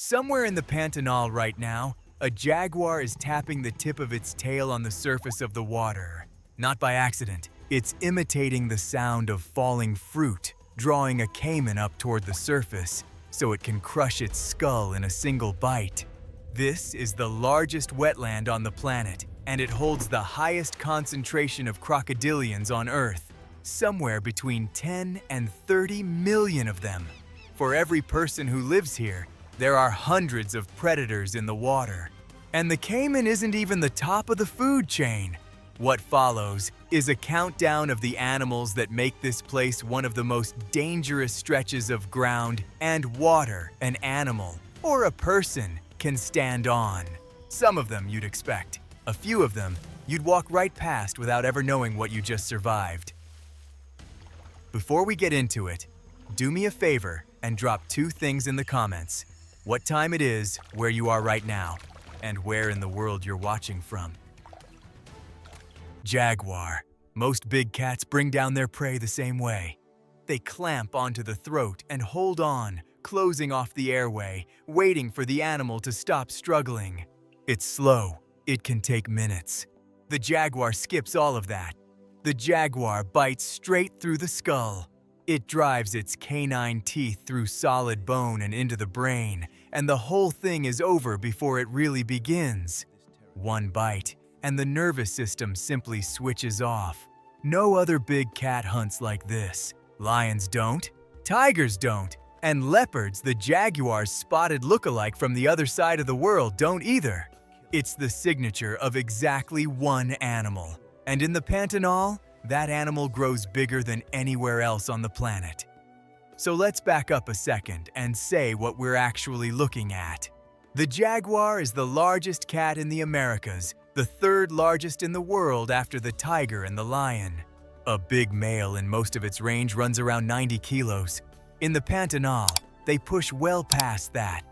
Somewhere in the Pantanal right now, a jaguar is tapping the tip of its tail on the surface of the water. Not by accident, it's imitating the sound of falling fruit, drawing a caiman up toward the surface so it can crush its skull in a single bite. This is the largest wetland on the planet, and it holds the highest concentration of crocodilians on Earth, somewhere between 10 and 30 million of them. For every person who lives here, there are hundreds of predators in the water. And the caiman isn't even the top of the food chain. What follows is a countdown of the animals that make this place one of the most dangerous stretches of ground and water an animal or a person can stand on. Some of them you'd expect. A few of them you'd walk right past without ever knowing what you just survived. Before we get into it, do me a favor and drop two things in the comments. What time it is, where you are right now, and where in the world you're watching from. Jaguar. Most big cats bring down their prey the same way. They clamp onto the throat and hold on, closing off the airway, waiting for the animal to stop struggling. It's slow. It can take minutes. The jaguar skips all of that. The jaguar bites straight through the skull. It drives its canine teeth through solid bone and into the brain, and the whole thing is over before it really begins. One bite, and the nervous system simply switches off. No other big cat hunts like this. Lions don't, tigers don't, and leopards, the jaguar's spotted look-alike from the other side of the world, don't either. It's the signature of exactly one animal. And in the Pantanal, that animal grows bigger than anywhere else on the planet. So let's back up a second and say what we're actually looking at. The jaguar is the largest cat in the Americas, the third largest in the world after the tiger and the lion. A big male in most of its range runs around 90 kilos. In the Pantanal, they push well past that.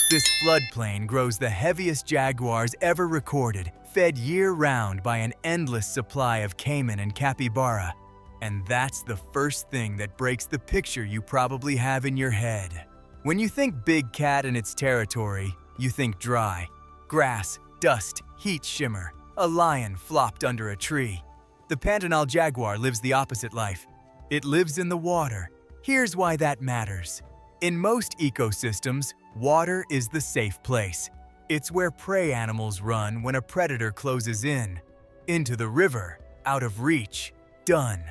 This floodplain grows the heaviest jaguars ever recorded, fed year-round by an endless supply of caiman and capybara. And that's the first thing that breaks the picture you probably have in your head. When you think big cat and its territory, you think dry. Grass, dust, heat shimmer, a lion flopped under a tree. The Pantanal jaguar lives the opposite life. It lives in the water. Here's why that matters. In most ecosystems, water is the safe place. It's where prey animals run when a predator closes in. Into the river, out of reach, done.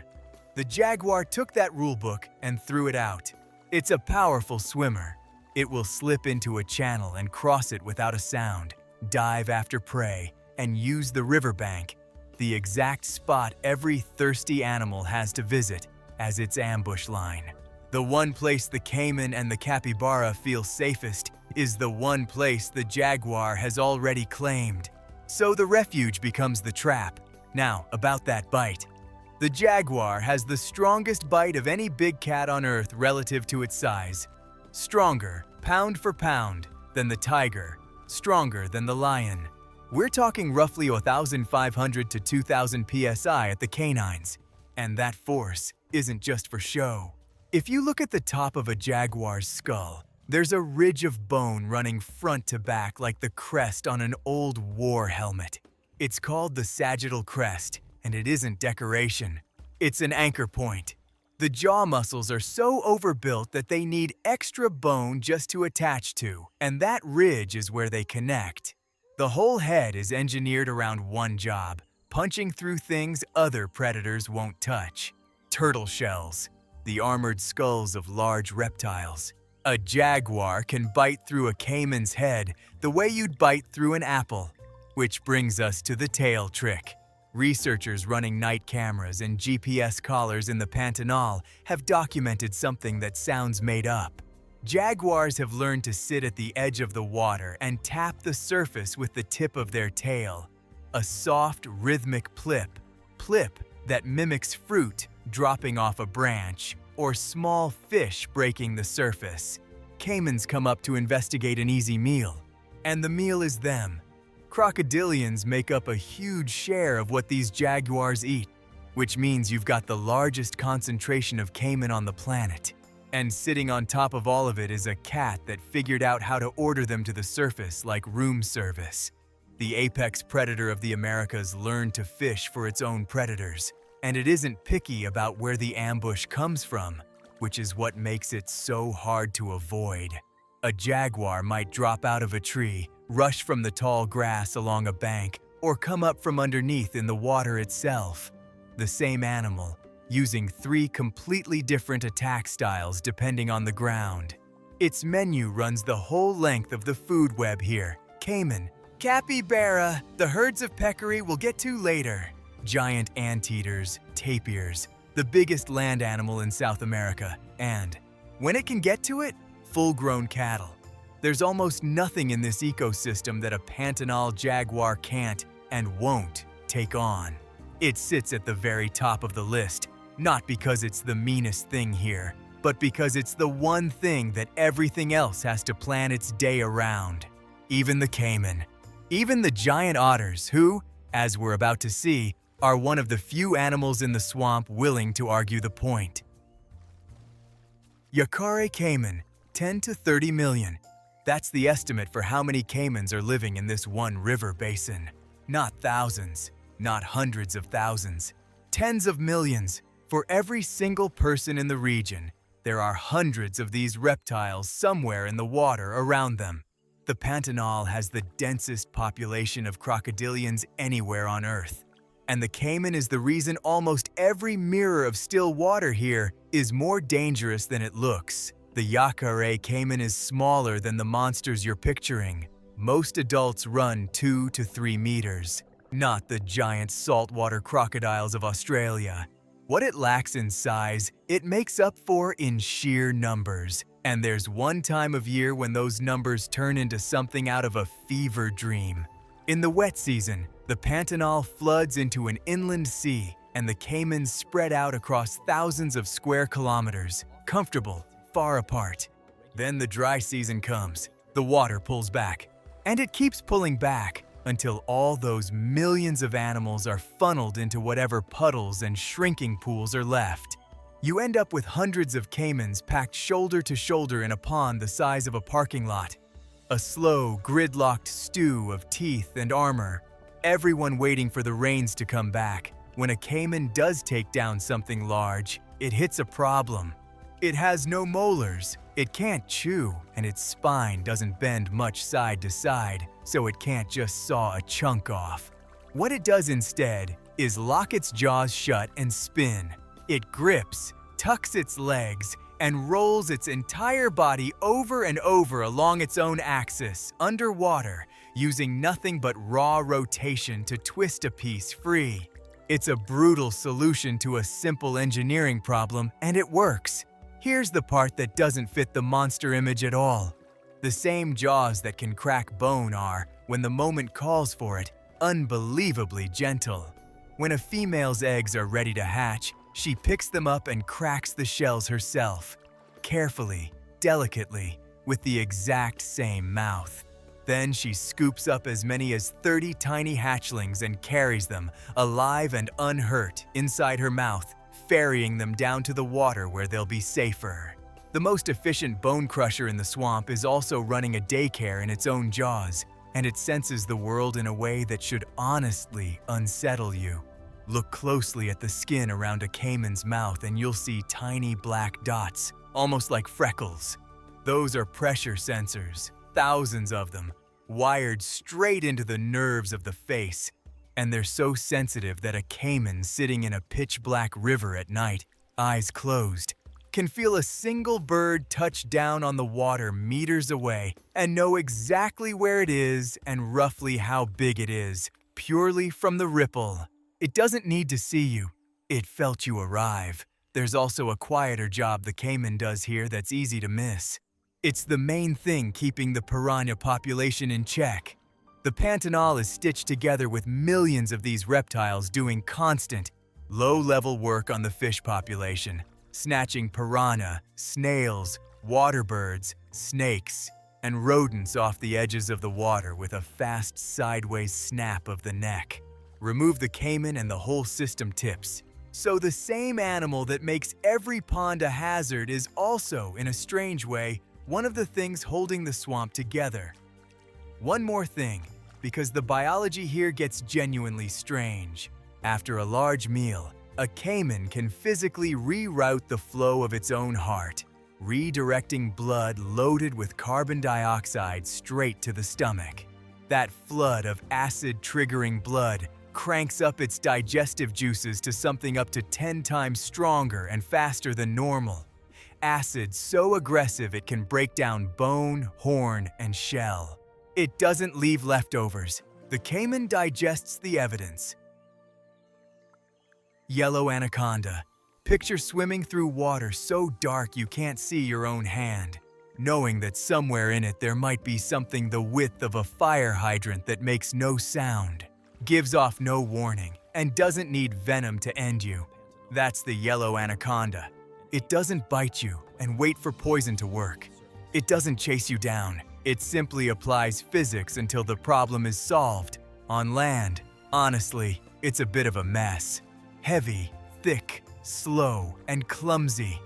The jaguar took that rulebook and threw it out. It's a powerful swimmer. It will slip into a channel and cross it without a sound, dive after prey, and use the riverbank, the exact spot every thirsty animal has to visit, as its ambush line. The one place the caiman and the capybara feel safest is the one place the jaguar has already claimed. So the refuge becomes the trap. Now, about that bite. The jaguar has the strongest bite of any big cat on Earth relative to its size. Stronger, pound for pound, than the tiger. Stronger than the lion. We're talking roughly 1,500 to 2,000 psi at the canines. And that force isn't just for show. If you look at the top of a jaguar's skull, there's a ridge of bone running front to back like the crest on an old war helmet. It's called the sagittal crest, and it isn't decoration. It's an anchor point. The jaw muscles are so overbuilt that they need extra bone just to attach to, and that ridge is where they connect. The whole head is engineered around one job, punching through things other predators won't touch. Turtle shells, the armored skulls of large reptiles. A jaguar can bite through a caiman's head the way you'd bite through an apple. Which brings us to the tail trick. Researchers running night cameras and GPS collars in the Pantanal have documented something that sounds made up. Jaguars have learned to sit at the edge of the water and tap the surface with the tip of their tail. A soft, rhythmic plip that mimics fruit dropping off a branch or small fish breaking the surface. Caimans come up to investigate an easy meal, and the meal is them. Crocodilians make up a huge share of what these jaguars eat, which means you've got the largest concentration of caiman on the planet. And sitting on top of all of it is a cat that figured out how to order them to the surface like room service. The apex predator of the Americas learned to fish for its own predators, and it isn't picky about where the ambush comes from, which is what makes it so hard to avoid. A jaguar might drop out of a tree, rush from the tall grass along a bank, or come up from underneath in the water itself. The same animal, using 3 completely different attack styles depending on the ground. Its menu runs the whole length of the food web here. Caiman, capybara, the herds of peccary we'll get to later. Giant anteaters, tapirs, the biggest land animal in South America, and, when it can get to it, full-grown cattle. There's almost nothing in this ecosystem that a Pantanal jaguar can't and won't take on. It sits at the very top of the list, not because it's the meanest thing here, but because it's the one thing that everything else has to plan its day around. Even the caiman. Even the giant otters who, as we're about to see, are one of the few animals in the swamp willing to argue the point. Yacare caiman, 10 to 30 million. That's the estimate for how many caimans are living in this one river basin. Not thousands, not hundreds of thousands, tens of millions. For every single person in the region, there are hundreds of these reptiles somewhere in the water around them. The Pantanal has the densest population of crocodilians anywhere on Earth. And the caiman is the reason almost every mirror of still water here is more dangerous than it looks. The Yacare caiman is smaller than the monsters you're picturing. Most adults run 2 to 3 meters, not the giant saltwater crocodiles of Australia. What it lacks in size, it makes up for in sheer numbers. And there's one time of year when those numbers turn into something out of a fever dream. In the wet season, the Pantanal floods into an inland sea, and the caimans spread out across thousands of square kilometers, comfortable, far apart. Then the dry season comes, the water pulls back, and it keeps pulling back until all those millions of animals are funneled into whatever puddles and shrinking pools are left. You end up with hundreds of caimans packed shoulder to shoulder in a pond the size of a parking lot. A slow, gridlocked stew of teeth and armor, everyone waiting for the rains to come back. When a caiman does take down something large, it hits a problem. It has no molars, it can't chew, and its spine doesn't bend much side to side, so it can't just saw a chunk off. What it does instead is lock its jaws shut and spin. It grips, tucks its legs, and rolls its entire body over and over along its own axis, underwater, using nothing but raw rotation to twist a piece free. It's a brutal solution to a simple engineering problem, and it works. Here's the part that doesn't fit the monster image at all. The same jaws that can crack bone are, when the moment calls for it, unbelievably gentle. When a female's eggs are ready to hatch, she picks them up and cracks the shells herself, carefully, delicately, with the exact same mouth. Then she scoops up as many as 30 tiny hatchlings and carries them, alive and unhurt, inside her mouth, ferrying them down to the water where they'll be safer. The most efficient bone crusher in the swamp is also running a daycare in its own jaws, and it senses the world in a way that should honestly unsettle you. Look closely at the skin around a caiman's mouth and you'll see tiny black dots, almost like freckles. Those are pressure sensors, thousands of them, wired straight into the nerves of the face. And they're so sensitive that a caiman sitting in a pitch-black river at night, eyes closed, can feel a single bird touch down on the water meters away and know exactly where it is and roughly how big it is, purely from the ripple. It doesn't need to see you. It felt you arrive. There's also a quieter job the caiman does here that's easy to miss. It's the main thing keeping the piranha population in check. The Pantanal is stitched together with millions of these reptiles doing constant, low-level work on the fish population, snatching piranha, snails, water birds, snakes, and rodents off the edges of the water with a fast sideways snap of the neck. Remove the caiman and the whole system tips. So the same animal that makes every pond a hazard is also, in a strange way, one of the things holding the swamp together. One more thing, because the biology here gets genuinely strange. After a large meal, a caiman can physically reroute the flow of its own heart, redirecting blood loaded with carbon dioxide straight to the stomach. That flood of acid-triggering blood cranks up its digestive juices to something up to 10 times stronger and faster than normal. Acid so aggressive it can break down bone, horn, and shell. It doesn't leave leftovers. The caiman digests the evidence. Yellow anaconda. Picture swimming through water so dark you can't see your own hand, knowing that somewhere in it there might be something the width of a fire hydrant that makes no sound, gives off no warning, and doesn't need venom to end you. That's the yellow anaconda. It doesn't bite you and wait for poison to work. It doesn't chase you down. It simply applies physics until the problem is solved. On land, honestly, it's a bit of a mess. Heavy, thick, slow, and clumsy.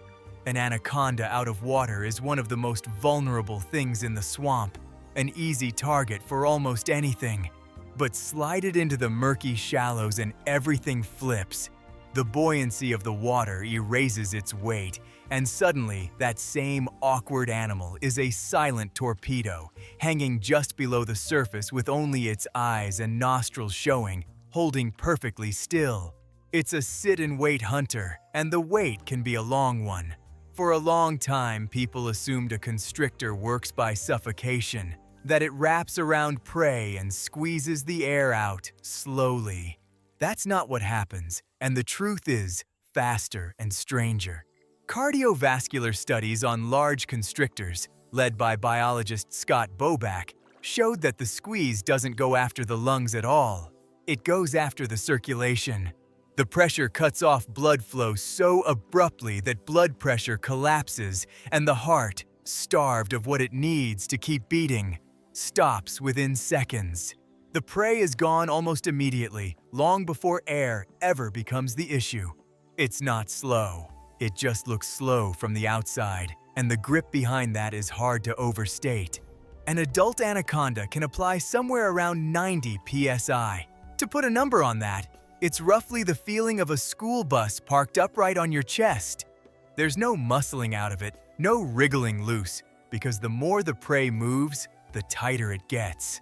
An anaconda out of water is one of the most vulnerable things in the swamp, an easy target for almost anything. But slide it into the murky shallows and everything flips. The buoyancy of the water erases its weight, and suddenly that same awkward animal is a silent torpedo, hanging just below the surface with only its eyes and nostrils showing, holding perfectly still. It's a sit-and-wait hunter, and the wait can be a long one. For a long time, people assumed a constrictor works by suffocation, that it wraps around prey and squeezes the air out slowly. That's not what happens, and the truth is faster and stranger. Cardiovascular studies on large constrictors, led by biologist Scott Boback, showed that the squeeze doesn't go after the lungs at all. It goes after the circulation. The pressure cuts off blood flow so abruptly that blood pressure collapses, and the heart, starved of what it needs to keep beating, stops within seconds. The prey is gone almost immediately, long before air ever becomes the issue. It's not slow. It just looks slow from the outside, and the grip behind that is hard to overstate. An adult anaconda can apply somewhere around 90 psi. To put a number on that, it's roughly the feeling of a school bus parked upright on your chest. There's no muscling out of it, no wriggling loose, because the more the prey moves, the tighter it gets.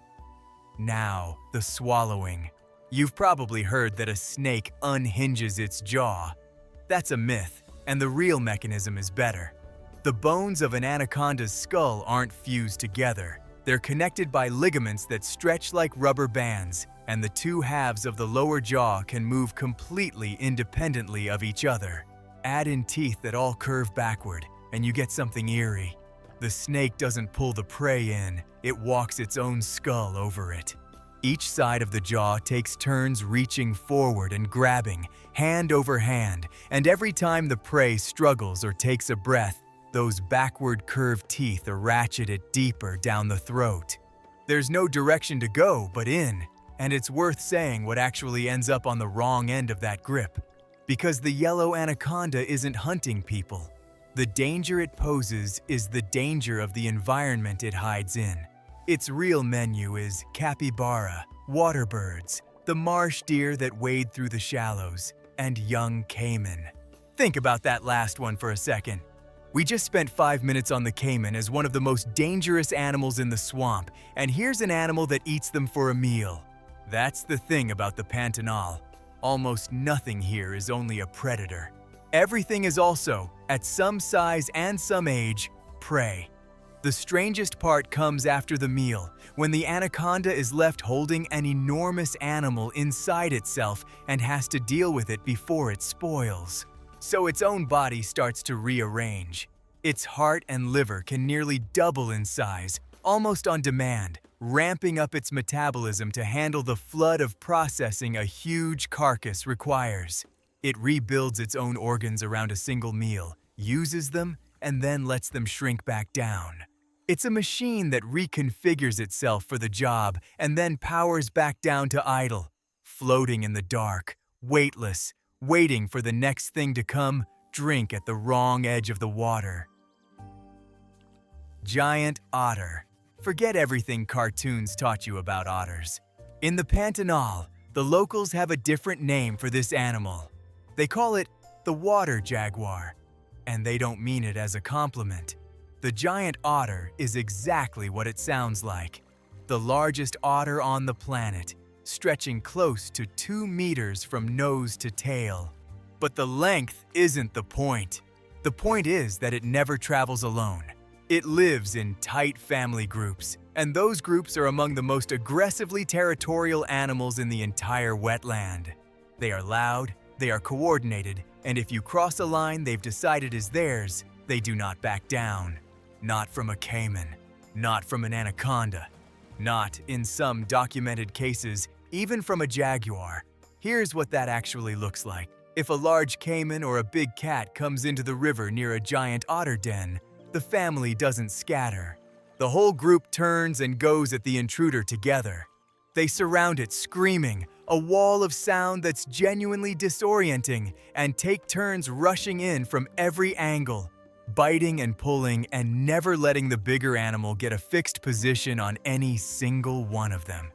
Now, the swallowing. You've probably heard that a snake unhinges its jaw. That's a myth, and the real mechanism is better. The bones of an anaconda's skull aren't fused together. They're connected by ligaments that stretch like rubber bands, and the two halves of the lower jaw can move completely independently of each other. Add in teeth that all curve backward, and you get something eerie. The snake doesn't pull the prey in, it walks its own skull over it. Each side of the jaw takes turns reaching forward and grabbing, hand over hand, and every time the prey struggles or takes a breath, those backward curved teeth are ratcheted deeper down the throat. There's no direction to go but in, and it's worth saying what actually ends up on the wrong end of that grip. Because the yellow anaconda isn't hunting people. The danger it poses is the danger of the environment it hides in. Its real menu is capybara, waterbirds, the marsh deer that wade through the shallows, and young caiman. Think about that last one for a second. We just spent 5 minutes on the caiman as one of the most dangerous animals in the swamp, and here's an animal that eats them for a meal. That's the thing about the Pantanal. Almost nothing here is only a predator. Everything is also, at some size and some age, prey. The strangest part comes after the meal, when the anaconda is left holding an enormous animal inside itself and has to deal with it before it spoils. So its own body starts to rearrange. Its heart and liver can nearly double in size, almost on demand, ramping up its metabolism to handle the flood of processing a huge carcass requires. It rebuilds its own organs around a single meal, uses them, and then lets them shrink back down. It's a machine that reconfigures itself for the job and then powers back down to idle, floating in the dark, weightless, waiting for the next thing to come drink at the wrong edge of the water. Giant otter. Forget everything cartoons taught you about otters. In the Pantanal, the locals have a different name for this animal. They call it the water jaguar, and they don't mean it as a compliment. The giant otter is exactly what it sounds like. The largest otter on the planet, stretching close to 2 meters from nose to tail. But the length isn't the point. The point is that it never travels alone. It lives in tight family groups, and those groups are among the most aggressively territorial animals in the entire wetland. They are loud, they are coordinated, and if you cross a line they've decided is theirs, they do not back down. Not from a caiman, not from an anaconda, not, in some documented cases, even from a jaguar. Here's what that actually looks like. If a large caiman or a big cat comes into the river near a giant otter den, the family doesn't scatter. The whole group turns and goes at the intruder together. They surround it screaming, a wall of sound that's genuinely disorienting, and take turns rushing in from every angle, biting and pulling and never letting the bigger animal get a fixed position on any single one of them.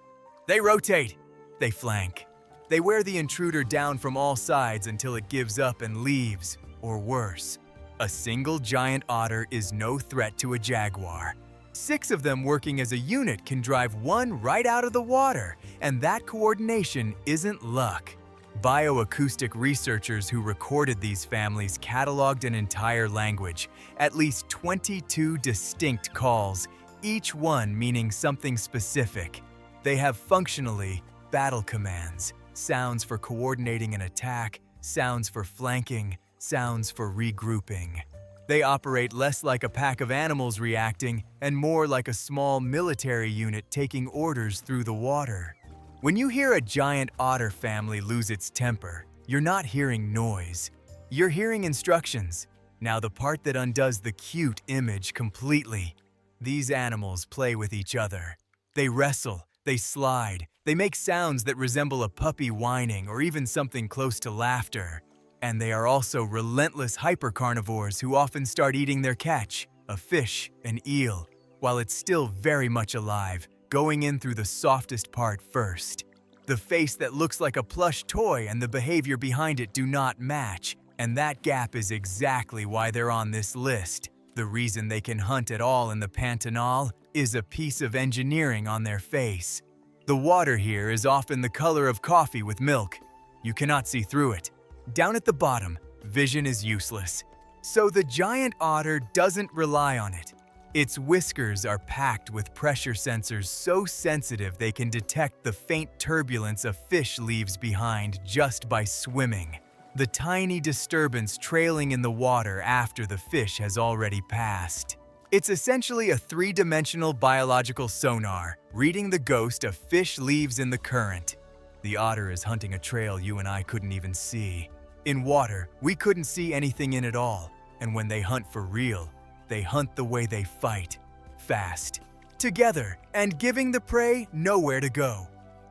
They rotate, they flank. They wear the intruder down from all sides until it gives up and leaves, or worse. A single giant otter is no threat to a jaguar. 6 of them working as a unit can drive one right out of the water, and that coordination isn't luck. Bioacoustic researchers who recorded these families cataloged an entire language, at least 22 distinct calls, each one meaning something specific. They have functionally battle commands, sounds for coordinating an attack, sounds for flanking, sounds for regrouping. They operate less like a pack of animals reacting and more like a small military unit taking orders through the water. When you hear a giant otter family lose its temper, you're not hearing noise. You're hearing instructions. Now the part that undoes the cute image completely. These animals play with each other. They wrestle, they slide, they make sounds that resemble a puppy whining or even something close to laughter. And they are also relentless hypercarnivores who often start eating their catch, a fish, an eel, while it's still very much alive, going in through the softest part first. The face that looks like a plush toy and the behavior behind it do not match, and that gap is exactly why they're on this list. The reason they can hunt at all in the Pantanal is a piece of engineering on their face. The water here is often the color of coffee with milk. You cannot see through it. Down at the bottom, vision is useless. So the giant otter doesn't rely on it. Its whiskers are packed with pressure sensors so sensitive they can detect the faint turbulence a fish leaves behind just by swimming. The tiny disturbance trailing in the water after the fish has already passed. It's essentially a 3-dimensional biological sonar, reading the ghost of fish leaves in the current. The otter is hunting a trail you and I couldn't even see. In water, we couldn't see anything in at all, and when they hunt for real, they hunt the way they fight, fast, together, and giving the prey nowhere to go.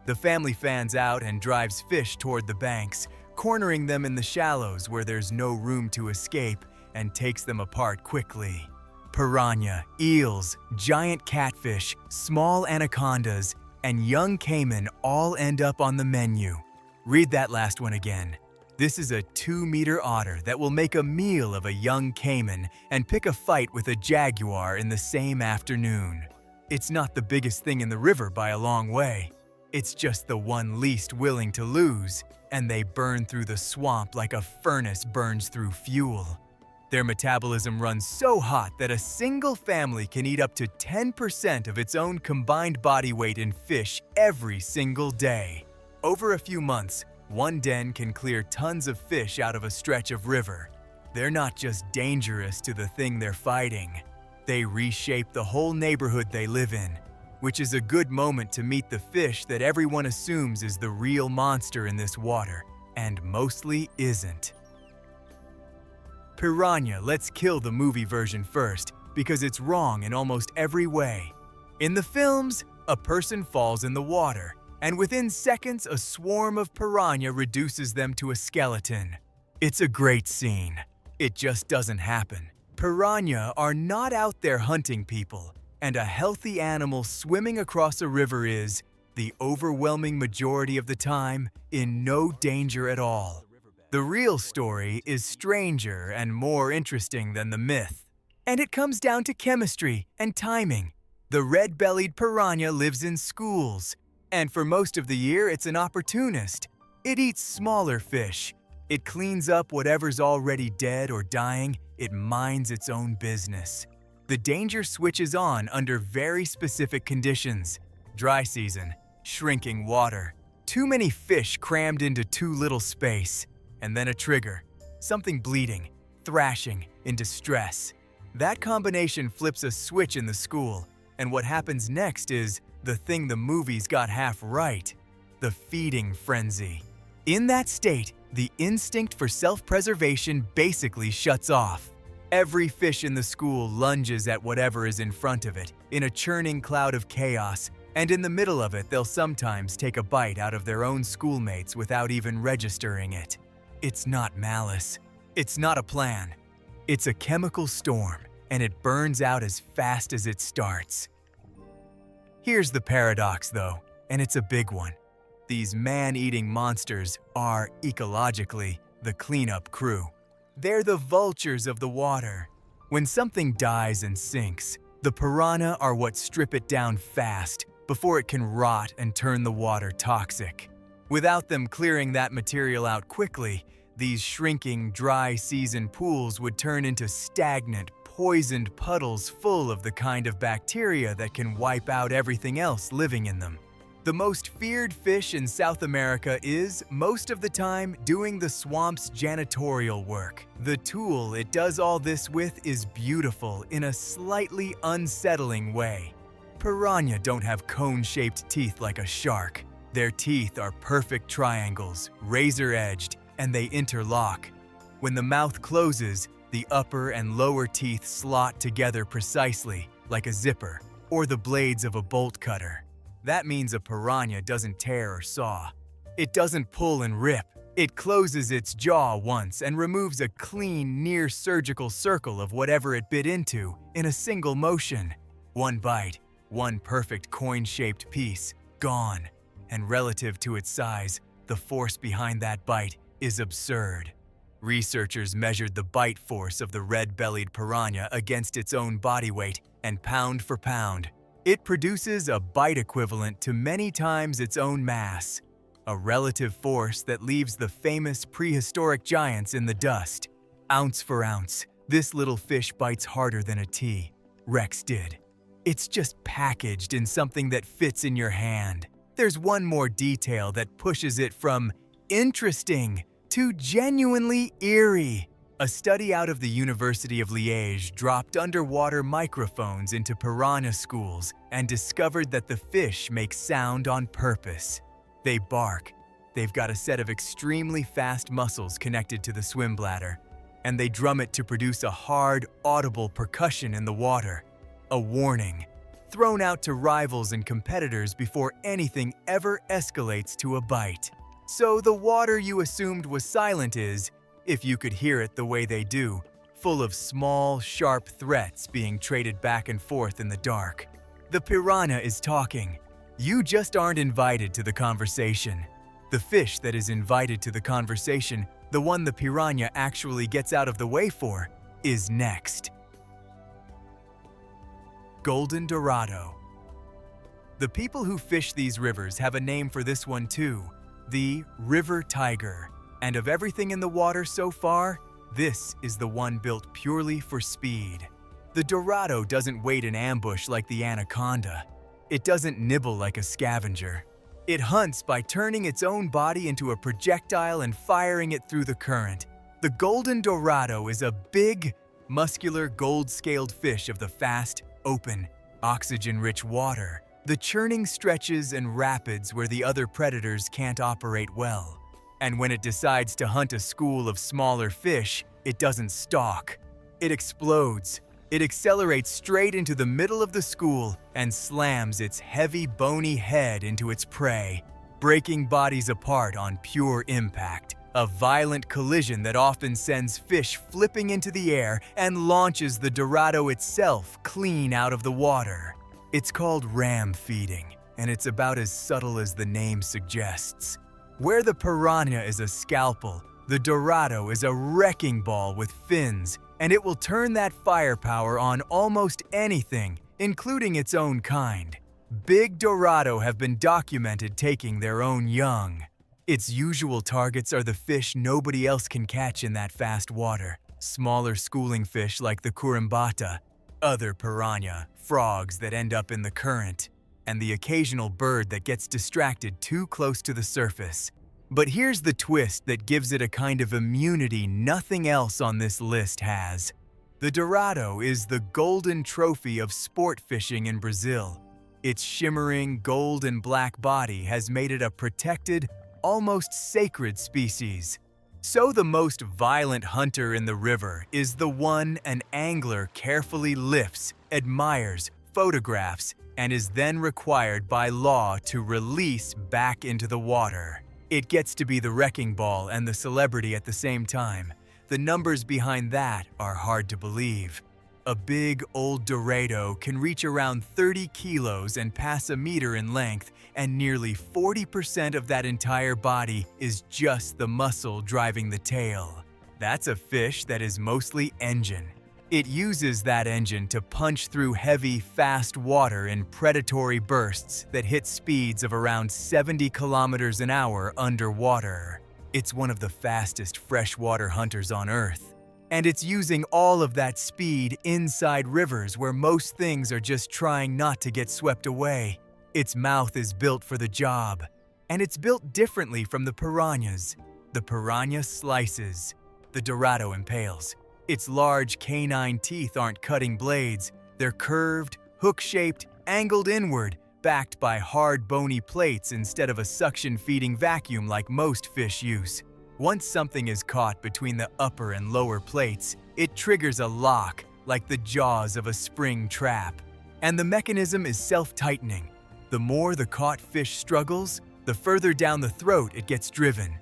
The family fans out and drives fish toward the banks, cornering them in the shallows where there's no room to escape, and takes them apart quickly. Piranha, eels, giant catfish, small anacondas, and young caiman all end up on the menu. Read that last one again. This is a 2-meter otter that will make a meal of a young caiman and pick a fight with a jaguar in the same afternoon. It's not the biggest thing in the river by a long way. It's just the one least willing to lose, and they burn through the swamp like a furnace burns through fuel. Their metabolism runs so hot that a single family can eat up to 10% of its own combined body weight in fish every single day. Over a few months, one den can clear tons of fish out of a stretch of river. They're not just dangerous to the thing they're fighting. They reshape the whole neighborhood they live in, which is a good moment to meet the fish that everyone assumes is the real monster in this water, and mostly isn't. Piranha Let's Kill the movie version first, because it's wrong in almost every way. In the films, a person falls in the water, and within seconds a swarm of piranha reduces them to a skeleton. It's a great scene. It just doesn't happen. Piranha are not out there hunting people, and a healthy animal swimming across a river is, the overwhelming majority of the time, in no danger at all. The real story is stranger and more interesting than the myth. And it comes down to chemistry and timing. The red-bellied piranha lives in schools, and for most of the year it's an opportunist. It eats smaller fish. It cleans up whatever's already dead or dying. It minds its own business. The danger switches on under very specific conditions. Dry season, shrinking water, too many fish crammed into too little space, and then a trigger, something bleeding, thrashing, in distress. That combination flips a switch in the school, and what happens next is the thing the movies got half right: the feeding frenzy. In that state, the instinct for self-preservation basically shuts off. Every fish in the school lunges at whatever is in front of it, in a churning cloud of chaos, and in the middle of it they'll sometimes take a bite out of their own schoolmates without even registering it. It's not malice. It's not a plan. It's a chemical storm, and it burns out as fast as it starts. Here's the paradox, though, and it's a big one. These man-eating monsters are, ecologically, the cleanup crew. They're the vultures of the water. When something dies and sinks, the piranha are what strip it down fast before it can rot and turn the water toxic. Without them clearing that material out quickly, these shrinking, dry season pools would turn into stagnant, poisoned puddles full of the kind of bacteria that can wipe out everything else living in them. The most feared fish in South America is, most of the time, doing the swamp's janitorial work. The tool it does all this with is beautiful in a slightly unsettling way. Piranha don't have cone-shaped teeth like a shark. Their teeth are perfect triangles, razor-edged, and they interlock. When the mouth closes, the upper and lower teeth slot together precisely, like a zipper, or the blades of a bolt cutter. That means a piranha doesn't tear or saw. It doesn't pull and rip. It closes its jaw once and removes a clean, near-surgical circle of whatever it bit into in a single motion. One bite, one perfect coin-shaped piece, gone. And relative to its size, the force behind that bite is absurd. Researchers measured the bite force of the red-bellied piranha against its own body weight, and pound for pound, it produces a bite equivalent to many times its own mass, a relative force that leaves the famous prehistoric giants in the dust. Ounce for ounce, this little fish bites harder than a T-Rex did. It's just packaged in something that fits in your hand. There's one more detail that pushes it from interesting to genuinely eerie. A study out of the University of Liège dropped underwater microphones into piranha schools and discovered that the fish make sound on purpose. They bark. They've got a set of extremely fast muscles connected to the swim bladder, and they drum it to produce a hard, audible percussion in the water. A warning, thrown out to rivals and competitors before anything ever escalates to a bite. So the water you assumed was silent is, if you could hear it the way they do, full of small, sharp threats being traded back and forth in the dark. The piranha is talking. You just aren't invited to the conversation. The fish that is invited to the conversation, the one the piranha actually gets out of the way for, is next. Golden Dorado. The people who fish these rivers have a name for this one too, the river tiger. And of everything in the water so far, this is the one built purely for speed. The Dorado doesn't wait in ambush like the anaconda. It doesn't nibble like a scavenger. It hunts by turning its own body into a projectile and firing it through the current. The Golden Dorado is a big, muscular, gold-scaled fish of the fast, open, oxygen-rich water, the churning stretches and rapids where the other predators can't operate well. And when it decides to hunt a school of smaller fish, it doesn't stalk. It explodes. It accelerates straight into the middle of the school and slams its heavy, bony head into its prey, breaking bodies apart on pure impact. A violent collision that often sends fish flipping into the air and launches the Dorado itself clean out of the water. It's called ram feeding, and it's about as subtle as the name suggests. Where the piranha is a scalpel, the Dorado is a wrecking ball with fins, and it will turn that firepower on almost anything, including its own kind. Big Dorado have been documented taking their own young. Its usual targets are the fish nobody else can catch in that fast water. Smaller schooling fish like the curumbata, other piranha, frogs that end up in the current, and the occasional bird that gets distracted too close to the surface. But here's the twist that gives it a kind of immunity nothing else on this list has. The Dorado is the golden trophy of sport fishing in Brazil. Its shimmering gold and black body has made it a protected, almost sacred species. So the most violent hunter in the river is the one an angler carefully lifts, admires, photographs, and is then required by law to release back into the water. It gets to be the wrecking ball and the celebrity at the same time. The numbers behind that are hard to believe. A big old Dorado can reach around 30 kilos and pass a meter in length, and nearly 40% of that entire body is just the muscle driving the tail. That's a fish that is mostly engine. It uses that engine to punch through heavy, fast water in predatory bursts that hit speeds of around 70 kilometers an hour underwater. It's one of the fastest freshwater hunters on Earth. And it's using all of that speed inside rivers where most things are just trying not to get swept away. Its mouth is built for the job, and it's built differently from the piranhas. The piranha slices, the Dorado impales. Its large canine teeth aren't cutting blades. They're curved, hook-shaped, angled inward, backed by hard bony plates instead of a suction-feeding vacuum like most fish use. Once something is caught between the upper and lower plates, it triggers a lock like the jaws of a spring trap. And the mechanism is self-tightening. The more the caught fish struggles, the further down the throat it gets driven.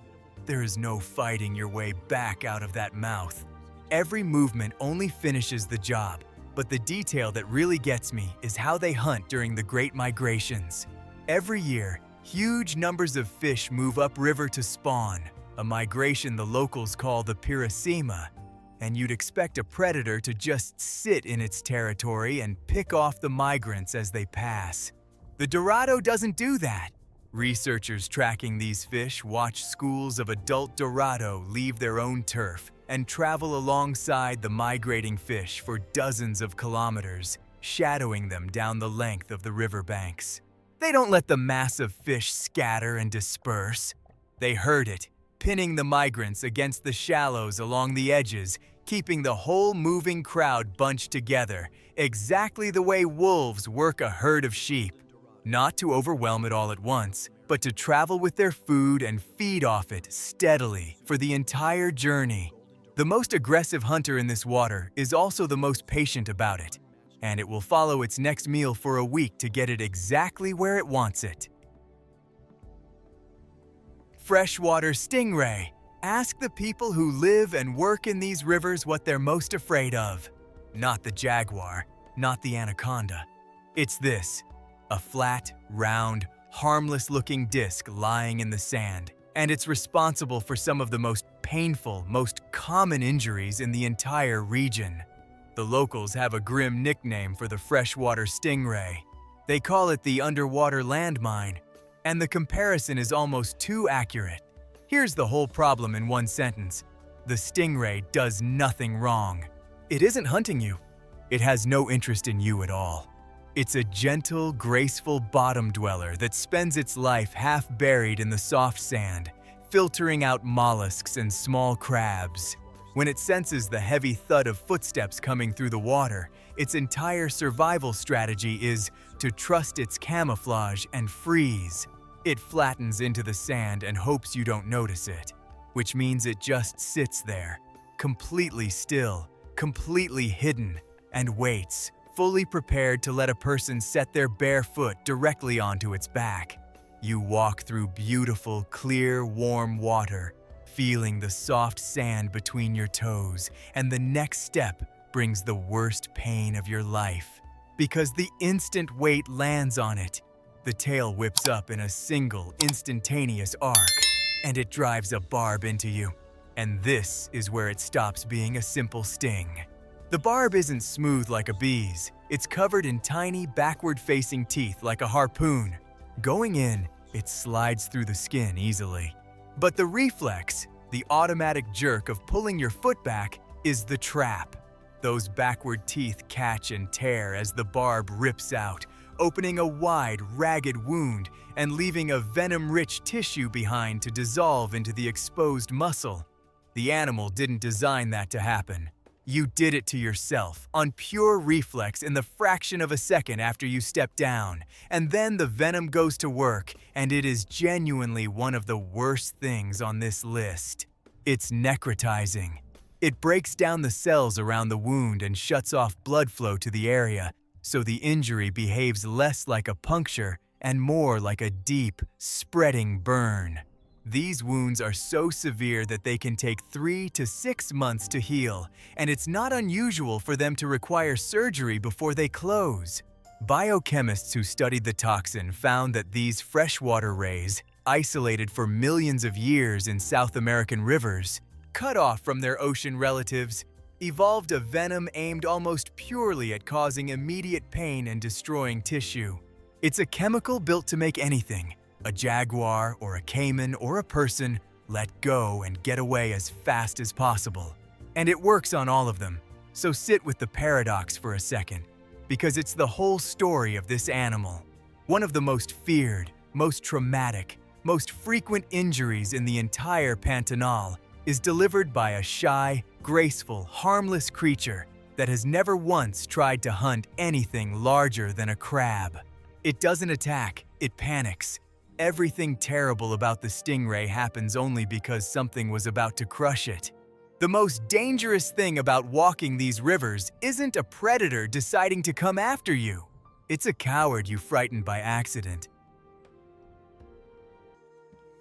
There is no fighting your way back out of that mouth. Every movement only finishes the job, but the detail that really gets me is how they hunt during the Great Migrations. Every year, huge numbers of fish move upriver to spawn, a migration the locals call the Piracema, and you'd expect a predator to just sit in its territory and pick off the migrants as they pass. The Dorado doesn't do that. Researchers tracking these fish watch schools of adult Dorado leave their own turf and travel alongside the migrating fish for dozens of kilometers, shadowing them down the length of the riverbanks. They don't let the mass of fish scatter and disperse. They herd it, pinning the migrants against the shallows along the edges, keeping the whole moving crowd bunched together, exactly the way wolves work a herd of sheep. Not to overwhelm it all at once, but to travel with their food and feed off it steadily for the entire journey. The most aggressive hunter in this water is also the most patient about it, and it will follow its next meal for a week to get it exactly where it wants it. Freshwater stingray. Ask the people who live and work in these rivers what they're most afraid of. Not the jaguar, not the anaconda. It's this. A flat, round, harmless-looking disc lying in the sand, and it's responsible for some of the most painful, most common injuries in the entire region. The locals have a grim nickname for the freshwater stingray. They call it the underwater landmine, and the comparison is almost too accurate. Here's the whole problem in one sentence. The stingray does nothing wrong. It isn't hunting you. It has no interest in you at all. It's a gentle, graceful bottom dweller that spends its life half buried in the soft sand, filtering out mollusks and small crabs. When it senses the heavy thud of footsteps coming through the water, its entire survival strategy is to trust its camouflage and freeze. It flattens into the sand and hopes you don't notice it, which means it just sits there, completely still, completely hidden, and waits, fully prepared to let a person set their bare foot directly onto its back. You walk through beautiful, clear, warm water, feeling the soft sand between your toes, and the next step brings the worst pain of your life. Because the instant weight lands on it, the tail whips up in a single, instantaneous arc, and it drives a barb into you. And this is where it stops being a simple sting. The barb isn't smooth like a bee's. It's covered in tiny, backward-facing teeth like a harpoon. Going in, it slides through the skin easily. But the reflex, the automatic jerk of pulling your foot back, is the trap. Those backward teeth catch and tear as the barb rips out, opening a wide, ragged wound and leaving a venom-rich tissue behind to dissolve into the exposed muscle. The animal didn't design that to happen. You did it to yourself, on pure reflex in the fraction of a second after you step down, and then the venom goes to work, and it is genuinely one of the worst things on this list. It's necrotizing. It breaks down the cells around the wound and shuts off blood flow to the area, so the injury behaves less like a puncture and more like a deep, spreading burn. These wounds are so severe that they can take 3 to 6 months to heal, and it's not unusual for them to require surgery before they close. Biochemists who studied the toxin found that these freshwater rays, isolated for millions of years in South American rivers, cut off from their ocean relatives, evolved a venom aimed almost purely at causing immediate pain and destroying tissue. It's a chemical built to make anything, a jaguar or a caiman or a person, let go and get away as fast as possible. And it works on all of them. So sit with the paradox for a second, because it's the whole story of this animal. One of the most feared, most traumatic, most frequent injuries in the entire Pantanal is delivered by a shy, graceful, harmless creature that has never once tried to hunt anything larger than a crab. It doesn't attack, it panics. Everything terrible about the stingray happens only because something was about to crush it. The most dangerous thing about walking these rivers isn't a predator deciding to come after you. It's a coward you frightened by accident.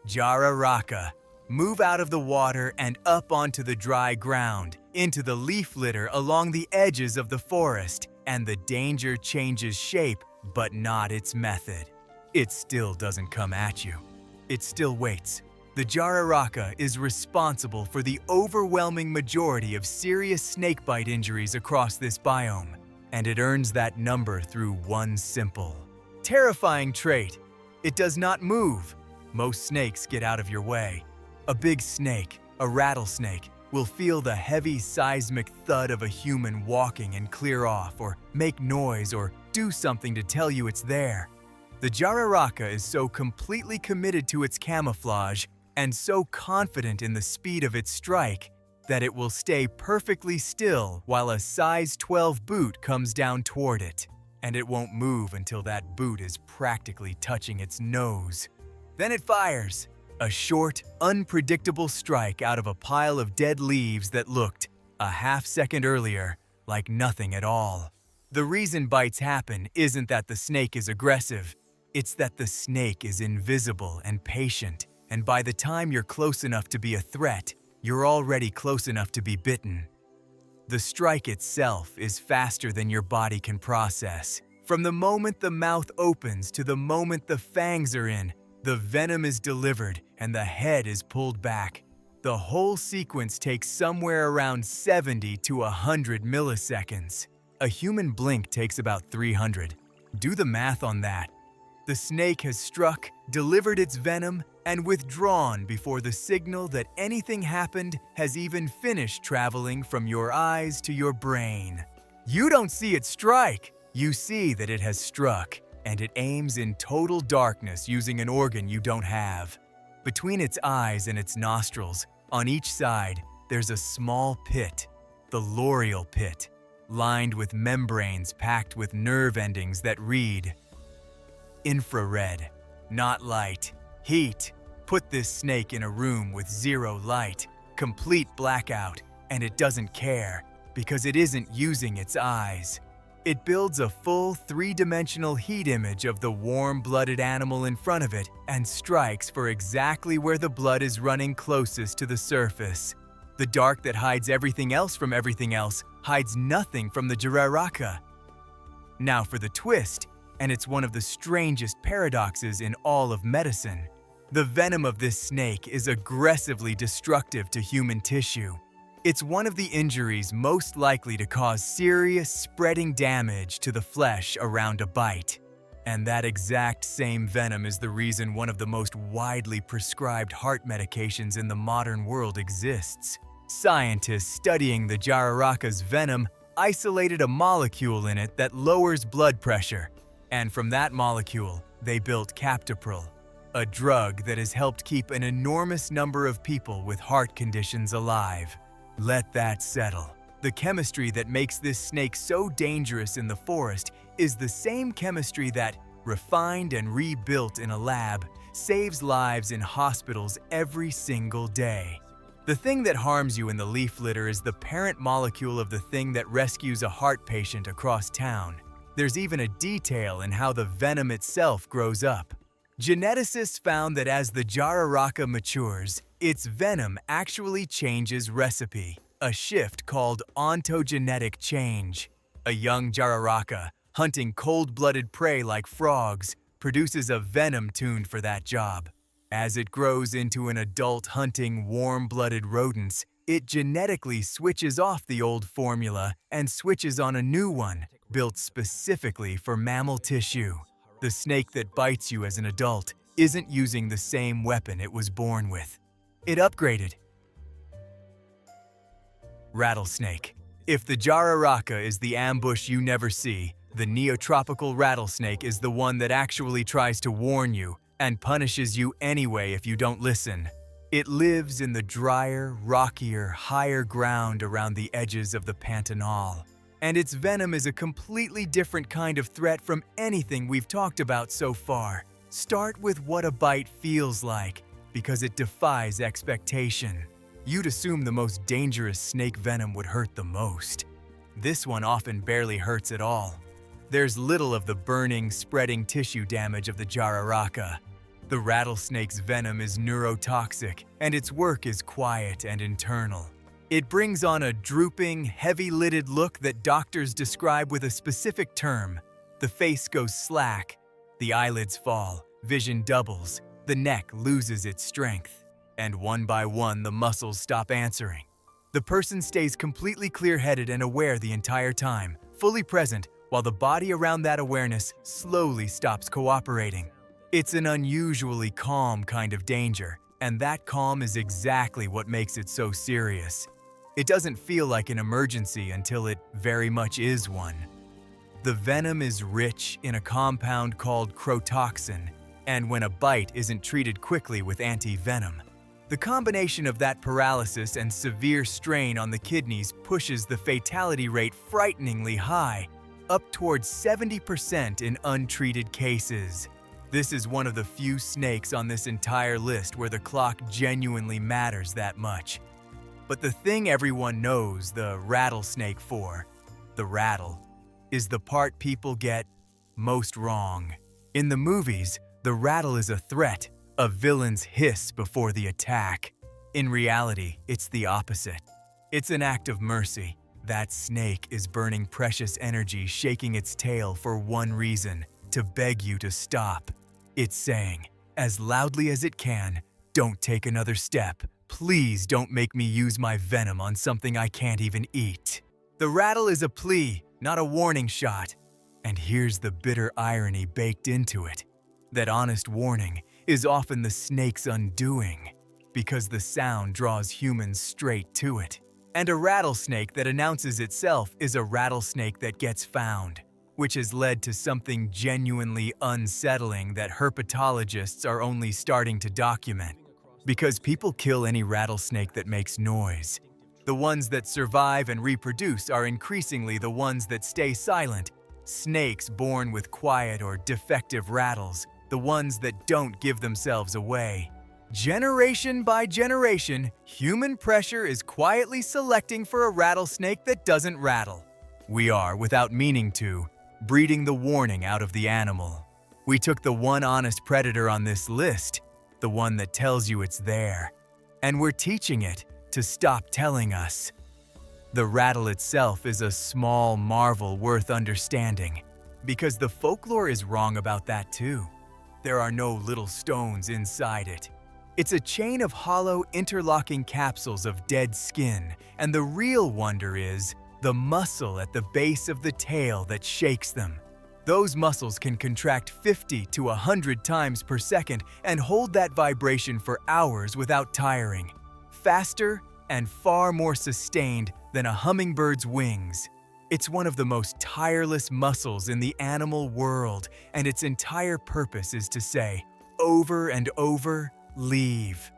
Jararaca. Move out of the water and up onto the dry ground, into the leaf litter along the edges of the forest, and the danger changes shape, but not its method. It still doesn't come at you. It still waits. The jararaca is responsible for the overwhelming majority of serious snakebite injuries across this biome, and it earns that number through one simple, terrifying trait. It does not move. Most snakes get out of your way. A big snake, a rattlesnake, will feel the heavy seismic thud of a human walking and clear off, or make noise, or do something to tell you it's there. The jararaca is so completely committed to its camouflage and so confident in the speed of its strike that it will stay perfectly still while a size 12 boot comes down toward it, and it won't move until that boot is practically touching its nose. Then it fires. A short, unpredictable strike out of a pile of dead leaves that looked, a half second earlier, like nothing at all. The reason bites happen isn't that the snake is aggressive. It's that the snake is invisible and patient, and by the time you're close enough to be a threat, you're already close enough to be bitten. The strike itself is faster than your body can process. From the moment the mouth opens to the moment the fangs are in, the venom is delivered and the head is pulled back. The whole sequence takes somewhere around 70 to 100 milliseconds. A human blink takes about 300. Do the math on that. The snake has struck, delivered its venom, and withdrawn before the signal that anything happened has even finished traveling from your eyes to your brain. You don't see it strike. You see that it has struck, and it aims in total darkness using an organ you don't have. Between its eyes and its nostrils, on each side, there's a small pit, the loreal pit, lined with membranes packed with nerve endings that read, infrared, not light, heat. Put this snake in a room with zero light, complete blackout, and it doesn't care. because it isn't using its eyes. It builds a full three-dimensional heat image of the warm-blooded animal in front of it and strikes for exactly where the blood is running closest to the surface. The dark that hides everything else from everything else hides nothing from the jararaca. Now for the twist, and it's one of the strangest paradoxes in all of medicine. The venom of this snake is aggressively destructive to human tissue. It's one of the injuries most likely to cause serious spreading damage to the flesh around a bite. And that exact same venom is the reason one of the most widely prescribed heart medications in the modern world exists. Scientists studying the jararaca's venom isolated a molecule in it that lowers blood pressure, and from that molecule, they built captopril, a drug that has helped keep an enormous number of people with heart conditions alive. Let that settle. The chemistry that makes this snake so dangerous in the forest is the same chemistry that, refined and rebuilt in a lab, saves lives in hospitals every single day. The thing that harms you in the leaf litter is the parent molecule of the thing that rescues a heart patient across town. There's even a detail in how the venom itself grows up. Geneticists found that as the jararaca matures, its venom actually changes recipe, a shift called ontogenetic change. A young jararaca, hunting cold-blooded prey like frogs, produces a venom tuned for that job. As it grows into an adult hunting warm-blooded rodents, it genetically switches off the old formula and switches on a new one, built specifically for mammal tissue. The snake that bites you as an adult isn't using the same weapon it was born with. It upgraded. Rattlesnake. If the jararaca is the ambush you never see, the neotropical rattlesnake is the one that actually tries to warn you and punishes you anyway if you don't listen. It lives in the drier, rockier, higher ground around the edges of the Pantanal. And its venom is a completely different kind of threat from anything we've talked about so far. Start with what a bite feels like, because it defies expectation. You'd assume the most dangerous snake venom would hurt the most. This one often barely hurts at all. There's little of the burning, spreading tissue damage of the jararaca. The rattlesnake's venom is neurotoxic, and its work is quiet and internal. It brings on a drooping, heavy-lidded look that doctors describe with a specific term. The face goes slack, the eyelids fall, vision doubles, the neck loses its strength, and one by one the muscles stop answering. The person stays completely clear-headed and aware the entire time, fully present, while the body around that awareness slowly stops cooperating. It's an unusually calm kind of danger, and that calm is exactly what makes it so serious. It doesn't feel like an emergency until it very much is one. The venom is rich in a compound called crotoxin, and when a bite isn't treated quickly with anti-venom, the combination of that paralysis and severe strain on the kidneys pushes the fatality rate frighteningly high, up towards 70% in untreated cases. This is one of the few snakes on this entire list where the clock genuinely matters that much. But the thing everyone knows the rattlesnake for, the rattle, is the part people get most wrong. In the movies, the rattle is a threat, a villain's hiss before the attack. In reality, it's the opposite. It's an act of mercy. That snake is burning precious energy, shaking its tail for one reason, to beg you to stop. It's saying, as loudly as it can, don't take another step. Please don't make me use my venom on something I can't even eat. The rattle is a plea, not a warning shot. And here's the bitter irony baked into it. That honest warning is often the snake's undoing, because the sound draws humans straight to it. And a rattlesnake that announces itself is a rattlesnake that gets found, which has led to something genuinely unsettling that herpetologists are only starting to document. Because people kill any rattlesnake that makes noise. The ones that survive and reproduce are increasingly the ones that stay silent. Snakes born with quiet or defective rattles, the ones that don't give themselves away. Generation by generation, human pressure is quietly selecting for a rattlesnake that doesn't rattle. We are, without meaning to, breeding the warning out of the animal. We took the one honest predator on this list, the one that tells you it's there, and we're teaching it to stop telling us. The rattle itself is a small marvel worth understanding, because the folklore is wrong about that too. There are no little stones inside it. It's a chain of hollow, interlocking capsules of dead skin, and the real wonder is the muscle at the base of the tail that shakes them. Those muscles can contract 50 to 100 times per second and hold that vibration for hours without tiring. Faster and far more sustained than a hummingbird's wings. It's one of the most tireless muscles in the animal world, and its entire purpose is to say, over and over, leave.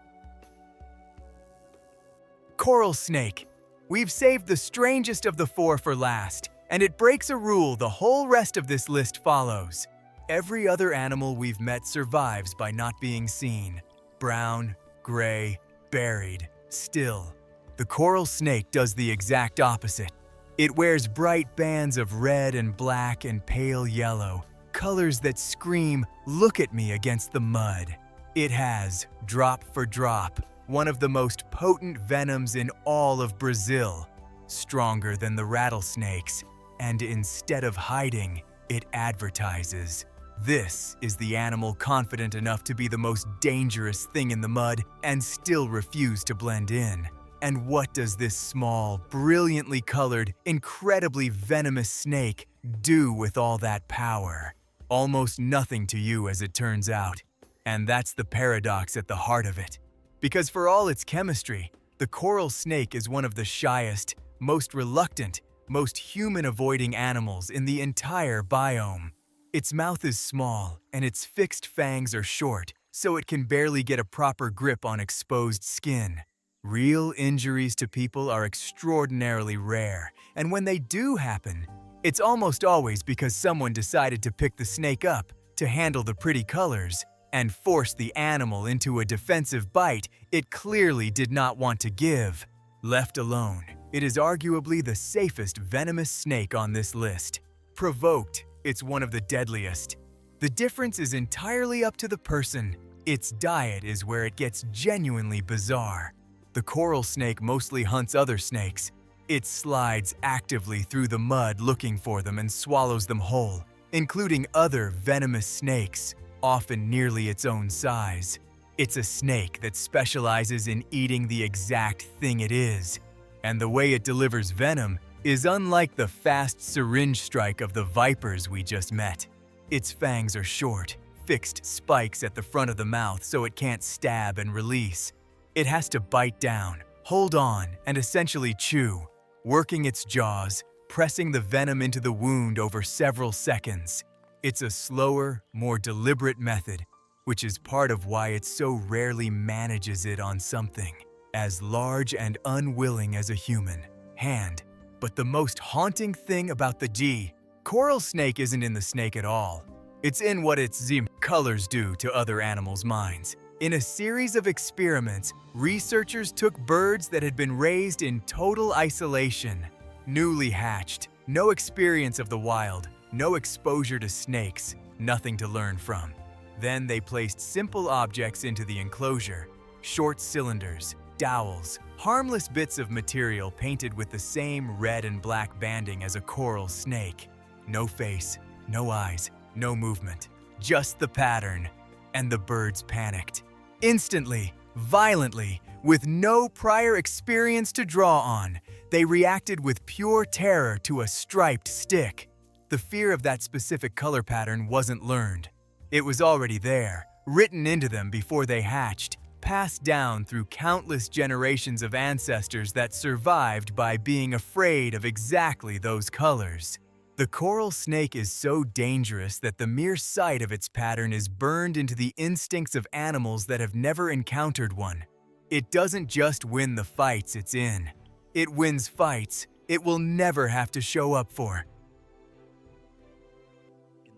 Coral snake. We've saved the strangest of the four for last, and it breaks a rule the whole rest of this list follows. Every other animal we've met survives by not being seen. Brown, gray, buried, still. The coral snake does the exact opposite. It wears bright bands of red and black and pale yellow, colors that scream, "Look at me," against the mud. It has, drop for drop, one of the most potent venoms in all of Brazil, stronger than the rattlesnakes, and instead of hiding, it advertises. This is the animal confident enough to be the most dangerous thing in the mud and still refuse to blend in. And what does this small, brilliantly colored, incredibly venomous snake do with all that power? Almost nothing to you, as it turns out. And that's the paradox at the heart of it. Because for all its chemistry, the coral snake is one of the shyest, most reluctant, most human-avoiding animals in the entire biome. Its mouth is small, and its fixed fangs are short, so it can barely get a proper grip on exposed skin. Real injuries to people are extraordinarily rare, and when they do happen, it's almost always because someone decided to pick the snake up, to handle the pretty colors, and force the animal into a defensive bite it clearly did not want to give. Left alone, it is arguably the safest venomous snake on this list. Provoked, it's one of the deadliest. The difference is entirely up to the person. Its diet is where it gets genuinely bizarre. The coral snake mostly hunts other snakes. It slides actively through the mud looking for them and swallows them whole, including other venomous snakes, often nearly its own size. It's a snake that specializes in eating the exact thing it is, and the way it delivers venom is unlike the fast syringe strike of the vipers we just met. Its fangs are short, fixed spikes at the front of the mouth so it can't stab and release. It has to bite down, hold on, and essentially chew, working its jaws, pressing the venom into the wound over several seconds. It's a slower, more deliberate method, which is part of why it so rarely manages it on something as large and unwilling as a human hand. But the most haunting thing about the coral snake isn't in the snake at all. It's in what its colors do to other animals' minds. In a series of experiments, researchers took birds that had been raised in total isolation, newly hatched, no experience of the wild, no exposure to snakes, nothing to learn from. Then they placed simple objects into the enclosure, short cylinders, dowels, harmless bits of material painted with the same red and black banding as a coral snake. No face, no eyes, no movement, just the pattern. And the birds panicked. Instantly, violently, with no prior experience to draw on, they reacted with pure terror to a striped stick. The fear of that specific color pattern wasn't learned. It was already there, written into them before they hatched, passed down through countless generations of ancestors that survived by being afraid of exactly those colors. The coral snake is so dangerous that the mere sight of its pattern is burned into the instincts of animals that have never encountered one. It doesn't just win the fights it's in. It wins fights it will never have to show up for.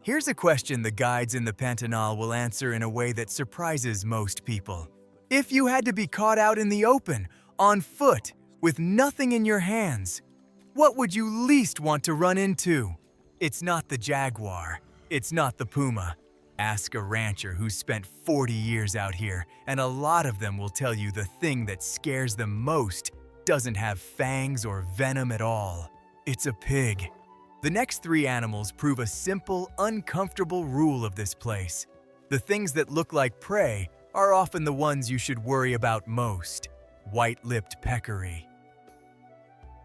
Here's a question the guides in the Pantanal will answer in a way that surprises most people. If you had to be caught out in the open, on foot, with nothing in your hands, what would you least want to run into? It's not the jaguar. It's not the puma. Ask a rancher who's spent 40 years out here, and a lot of them will tell you the thing that scares them most doesn't have fangs or venom at all. It's a pig. The next three animals prove a simple, uncomfortable rule of this place. The things that look like prey are often the ones you should worry about most. White-lipped peccary.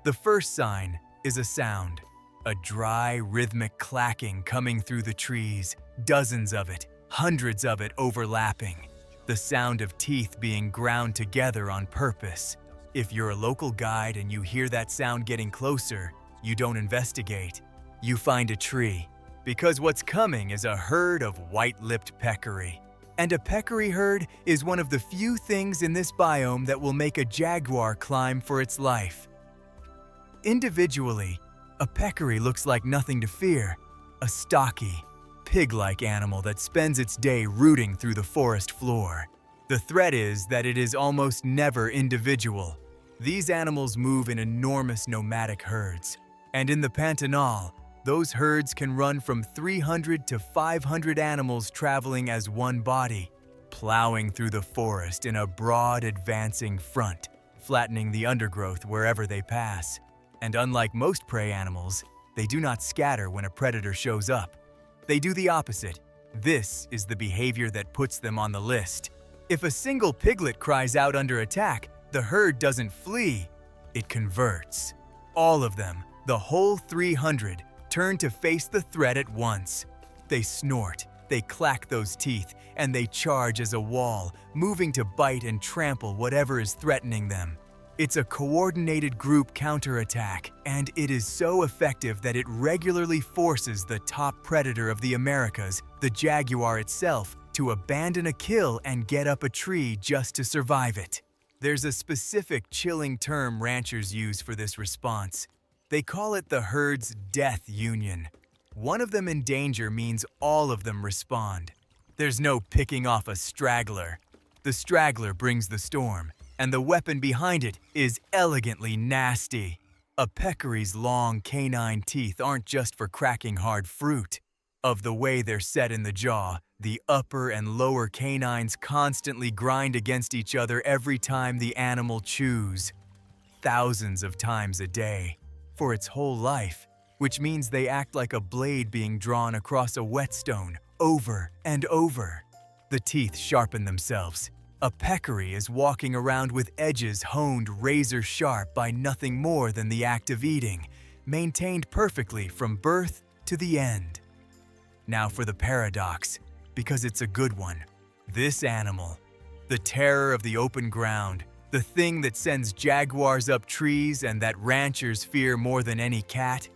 The first sign is a sound. A dry, rhythmic clacking coming through the trees, dozens of it, hundreds of it overlapping. The sound of teeth being ground together on purpose. If you're a local guide and you hear that sound getting closer, you don't investigate. You find a tree, because what's coming is a herd of white-lipped peccary. And a peccary herd is one of the few things in this biome that will make a jaguar climb for its life. Individually, a peccary looks like nothing to fear, a stocky, pig-like animal that spends its day rooting through the forest floor. The threat is that it is almost never individual. These animals move in enormous nomadic herds, and in the Pantanal, those herds can run from 300 to 500 animals traveling as one body, plowing through the forest in a broad, advancing front, flattening the undergrowth wherever they pass. And unlike most prey animals, they do not scatter when a predator shows up. They do the opposite. This is the behavior that puts them on the list. If a single piglet cries out under attack, the herd doesn't flee, it converts. All of them, the whole 300, turn to face the threat at once. They snort, they clack those teeth, and they charge as a wall, moving to bite and trample whatever is threatening them. It's a coordinated group counterattack, and it is so effective that it regularly forces the top predator of the Americas, the jaguar itself, to abandon a kill and get up a tree just to survive it. There's a specific chilling term ranchers use for this response. They call it the herd's death union. One of them in danger means all of them respond. There's no picking off a straggler. The straggler brings the storm, and the weapon behind it is elegantly nasty. A peccary's long canine teeth aren't just for cracking hard fruit. Of the way they're set in the jaw, the upper and lower canines constantly grind against each other every time the animal chews. Thousands of times a day, for its whole life, which means they act like a blade being drawn across a whetstone over and over. The teeth sharpen themselves. A peccary is walking around with edges honed razor sharp by nothing more than the act of eating, maintained perfectly from birth to the end. Now for the paradox, because it's a good one. This animal, the terror of the open ground, the thing that sends jaguars up trees and that ranchers fear more than any cat,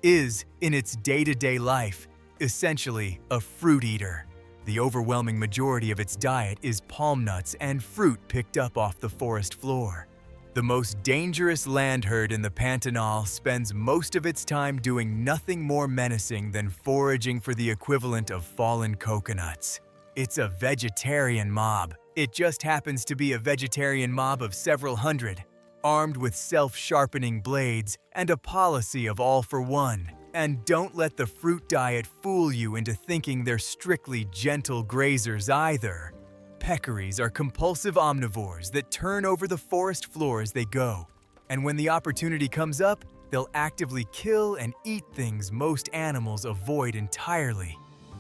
is, in its day-to-day life, essentially a fruit eater. The overwhelming majority of its diet is palm nuts and fruit picked up off the forest floor. The most dangerous land herd in the Pantanal spends most of its time doing nothing more menacing than foraging for the equivalent of fallen coconuts. It's a vegetarian mob. It just happens to be a vegetarian mob of several hundred, armed with self-sharpening blades and a policy of all for one. And don't let the fruit diet fool you into thinking they're strictly gentle grazers either. Peccaries are compulsive omnivores that turn over the forest floor as they go. And when the opportunity comes up, they'll actively kill and eat things most animals avoid entirely,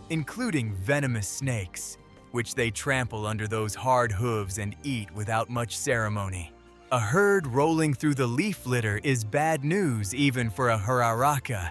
including venomous snakes, which they trample under those hard hooves and eat without much ceremony. A herd rolling through the leaf litter is bad news even for a jararaca.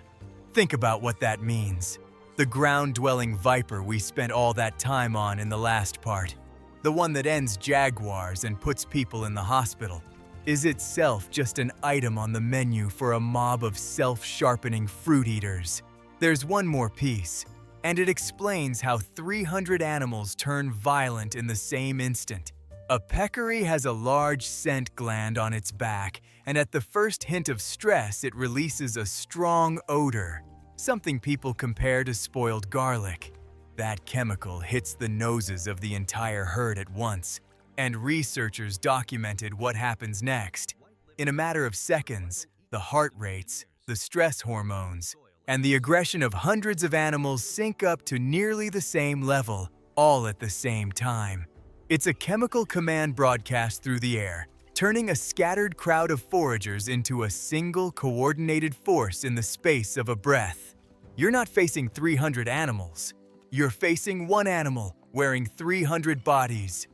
Think about what that means. The ground-dwelling viper we spent all that time on in the last part, the one that ends jaguars and puts people in the hospital, is itself just an item on the menu for a mob of self-sharpening fruit eaters. There's one more piece, and it explains how 300 animals turn violent in the same instant. A peccary has a large scent gland on its back, and at the first hint of stress, it releases a strong odor, something people compare to spoiled garlic. That chemical hits the noses of the entire herd at once, and researchers documented what happens next. In a matter of seconds, the heart rates, the stress hormones, and the aggression of hundreds of animals sync up to nearly the same level, all at the same time. It's a chemical command broadcast through the air, turning a scattered crowd of foragers into a single coordinated force in the space of a breath. You're not facing 300 animals. You're facing one animal wearing 300 bodies.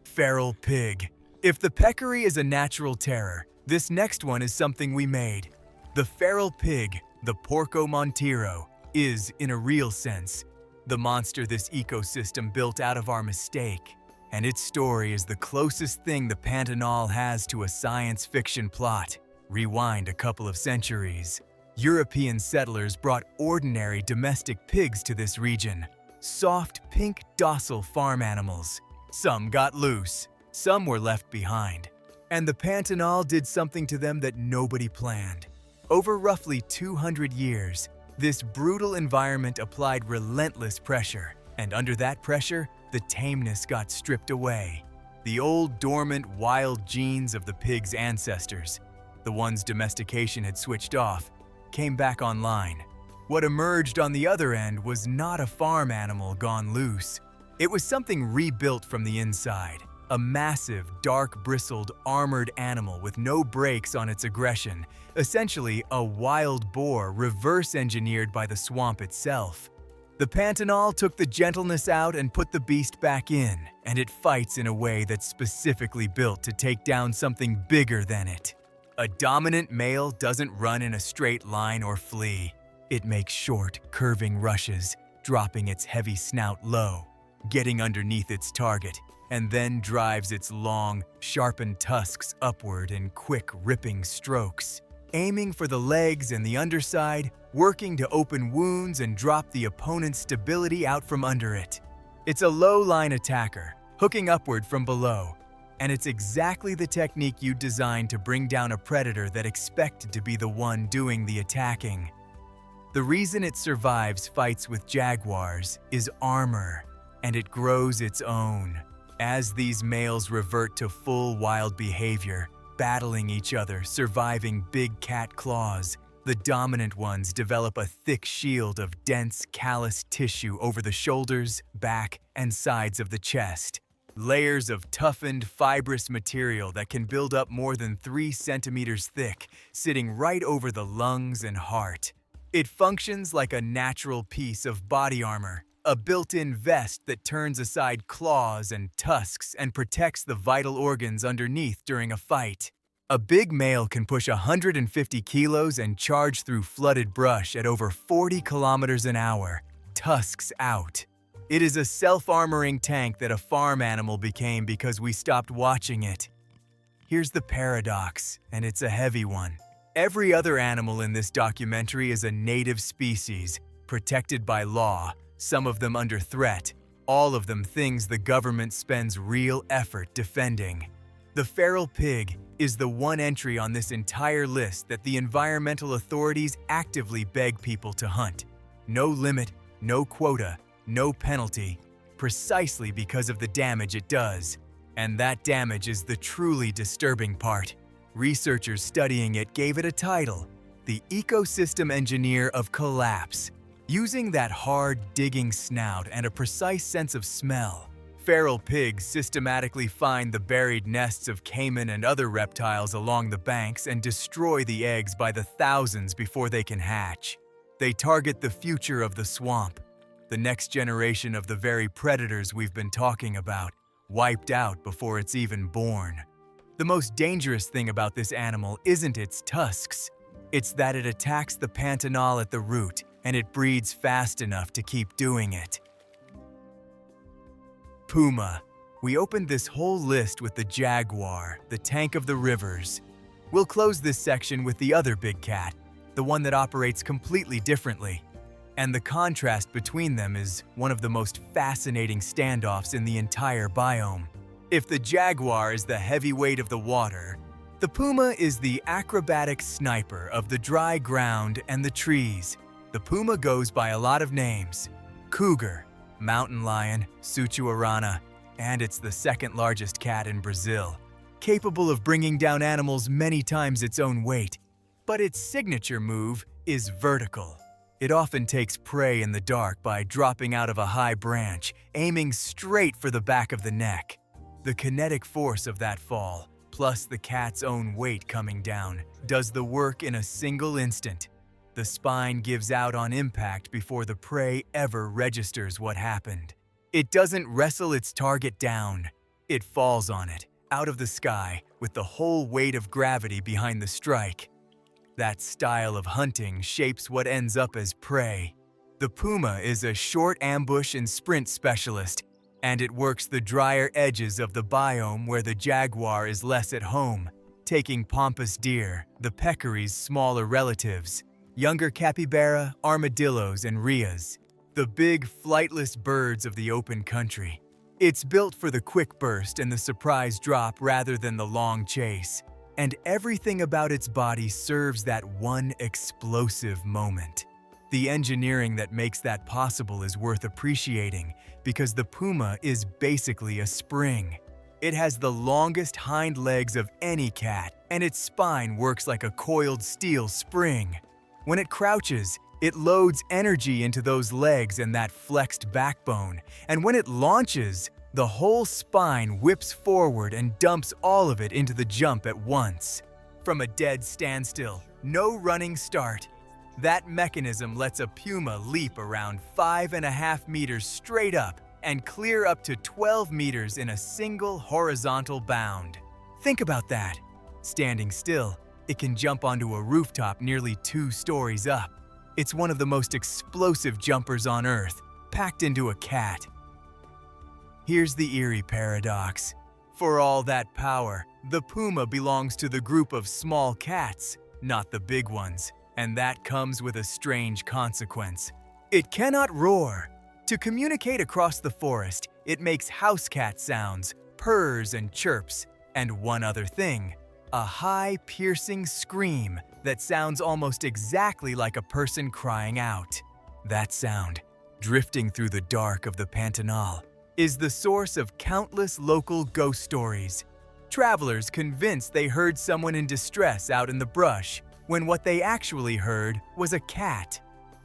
Feral pig. If the peccary is a natural terror, this next one is something we made. The feral pig, the Porco Montero, is, in a real sense, the monster this ecosystem built out of our mistake. And its story is the closest thing the Pantanal has to a science fiction plot. Rewind a couple of centuries. European settlers brought ordinary domestic pigs to this region. Soft, pink, docile farm animals. Some got loose, some were left behind. And the Pantanal did something to them that nobody planned. Over roughly 200 years, this brutal environment applied relentless pressure, and under that pressure, the tameness got stripped away. The old dormant wild genes of the pig's ancestors, the ones domestication had switched off, came back online. What emerged on the other end was not a farm animal gone loose. It was something rebuilt from the inside. A massive, dark-bristled, armored animal with no brakes on its aggression, essentially a wild boar reverse-engineered by the swamp itself. The Pantanal took the gentleness out and put the beast back in, and it fights in a way that's specifically built to take down something bigger than it. A dominant male doesn't run in a straight line or flee. It makes short, curving rushes, dropping its heavy snout low, getting underneath its target, and then drives its long, sharpened tusks upward in quick, ripping strokes, aiming for the legs and the underside, working to open wounds and drop the opponent's stability out from under it. It's a low-line attacker, hooking upward from below, and it's exactly the technique you designed to bring down a predator that expected to be the one doing the attacking. The reason it survives fights with jaguars is armor, and it grows its own. As these males revert to full wild behavior, battling each other, surviving big cat claws, the dominant ones develop a thick shield of dense, callous tissue over the shoulders, back, and sides of the chest. Layers of toughened, fibrous material that can build up more than 3 centimeters thick, sitting right over the lungs and heart. It functions like a natural piece of body armor, a built-in vest that turns aside claws and tusks and protects the vital organs underneath during a fight. A big male can push 150 kilos and charge through flooded brush at over 40 kilometers an hour, tusks out. It is a self-armoring tank that a farm animal became because we stopped watching it. Here's the paradox, and it's a heavy one. Every other animal in this documentary is a native species, protected by law, some of them under threat, all of them things the government spends real effort defending. The feral pig is the one entry on this entire list that the environmental authorities actively beg people to hunt. No limit, no quota, no penalty, precisely because of the damage it does. And that damage is the truly disturbing part. Researchers studying it gave it a title, the ecosystem engineer of collapse. Using that hard, digging snout and a precise sense of smell, feral pigs systematically find the buried nests of caiman and other reptiles along the banks and destroy the eggs by the thousands before they can hatch. They target the future of the swamp, the next generation of the very predators we've been talking about, wiped out before it's even born. The most dangerous thing about this animal isn't its tusks. It's that it attacks the Pantanal at the root, and it breeds fast enough to keep doing it. Puma. We opened this whole list with the jaguar, the tank of the rivers. We'll close this section with the other big cat, the one that operates completely differently. And the contrast between them is one of the most fascinating standoffs in the entire biome. If the jaguar is the heavyweight of the water, the puma is the acrobatic sniper of the dry ground and the trees. The puma goes by a lot of names: cougar, mountain lion, Suchuarana, and it's the second largest cat in Brazil, capable of bringing down animals many times its own weight. But its signature move is vertical. It often takes prey in the dark by dropping out of a high branch, aiming straight for the back of the neck. The kinetic force of that fall, plus the cat's own weight coming down, does the work in a single instant. The spine gives out on impact before the prey ever registers what happened. It doesn't wrestle its target down. It falls on it, out of the sky, with the whole weight of gravity behind the strike. That style of hunting shapes what ends up as prey. The puma is a short ambush and sprint specialist, and it works the drier edges of the biome where the jaguar is less at home, taking pampas deer, the peccary's smaller relatives, younger capybara, armadillos, and rheas, the big flightless birds of the open country. It's built for the quick burst and the surprise drop rather than the long chase. And everything about its body serves that one explosive moment. The engineering that makes that possible is worth appreciating because the puma is basically a spring. It has the longest hind legs of any cat, and its spine works like a coiled steel spring. When it crouches, it loads energy into those legs and that flexed backbone, and when it launches, the whole spine whips forward and dumps all of it into the jump at once. From a dead standstill, no running start. That mechanism lets a puma leap around 5.5 meters straight up and clear up to 12 meters in a single horizontal bound. Think about that. Standing still, it can jump onto a rooftop nearly 2 stories up. It's one of the most explosive jumpers on Earth, packed into a cat. Here's the eerie paradox. For all that power, the puma belongs to the group of small cats, not the big ones, and that comes with a strange consequence. It cannot roar. To communicate across the forest, it makes house cat sounds, purrs and chirps, and one other thing, a high, piercing scream that sounds almost exactly like a person crying out. That sound, drifting through the dark of the Pantanal, is the source of countless local ghost stories. Travelers convinced they heard someone in distress out in the brush, when what they actually heard was a cat.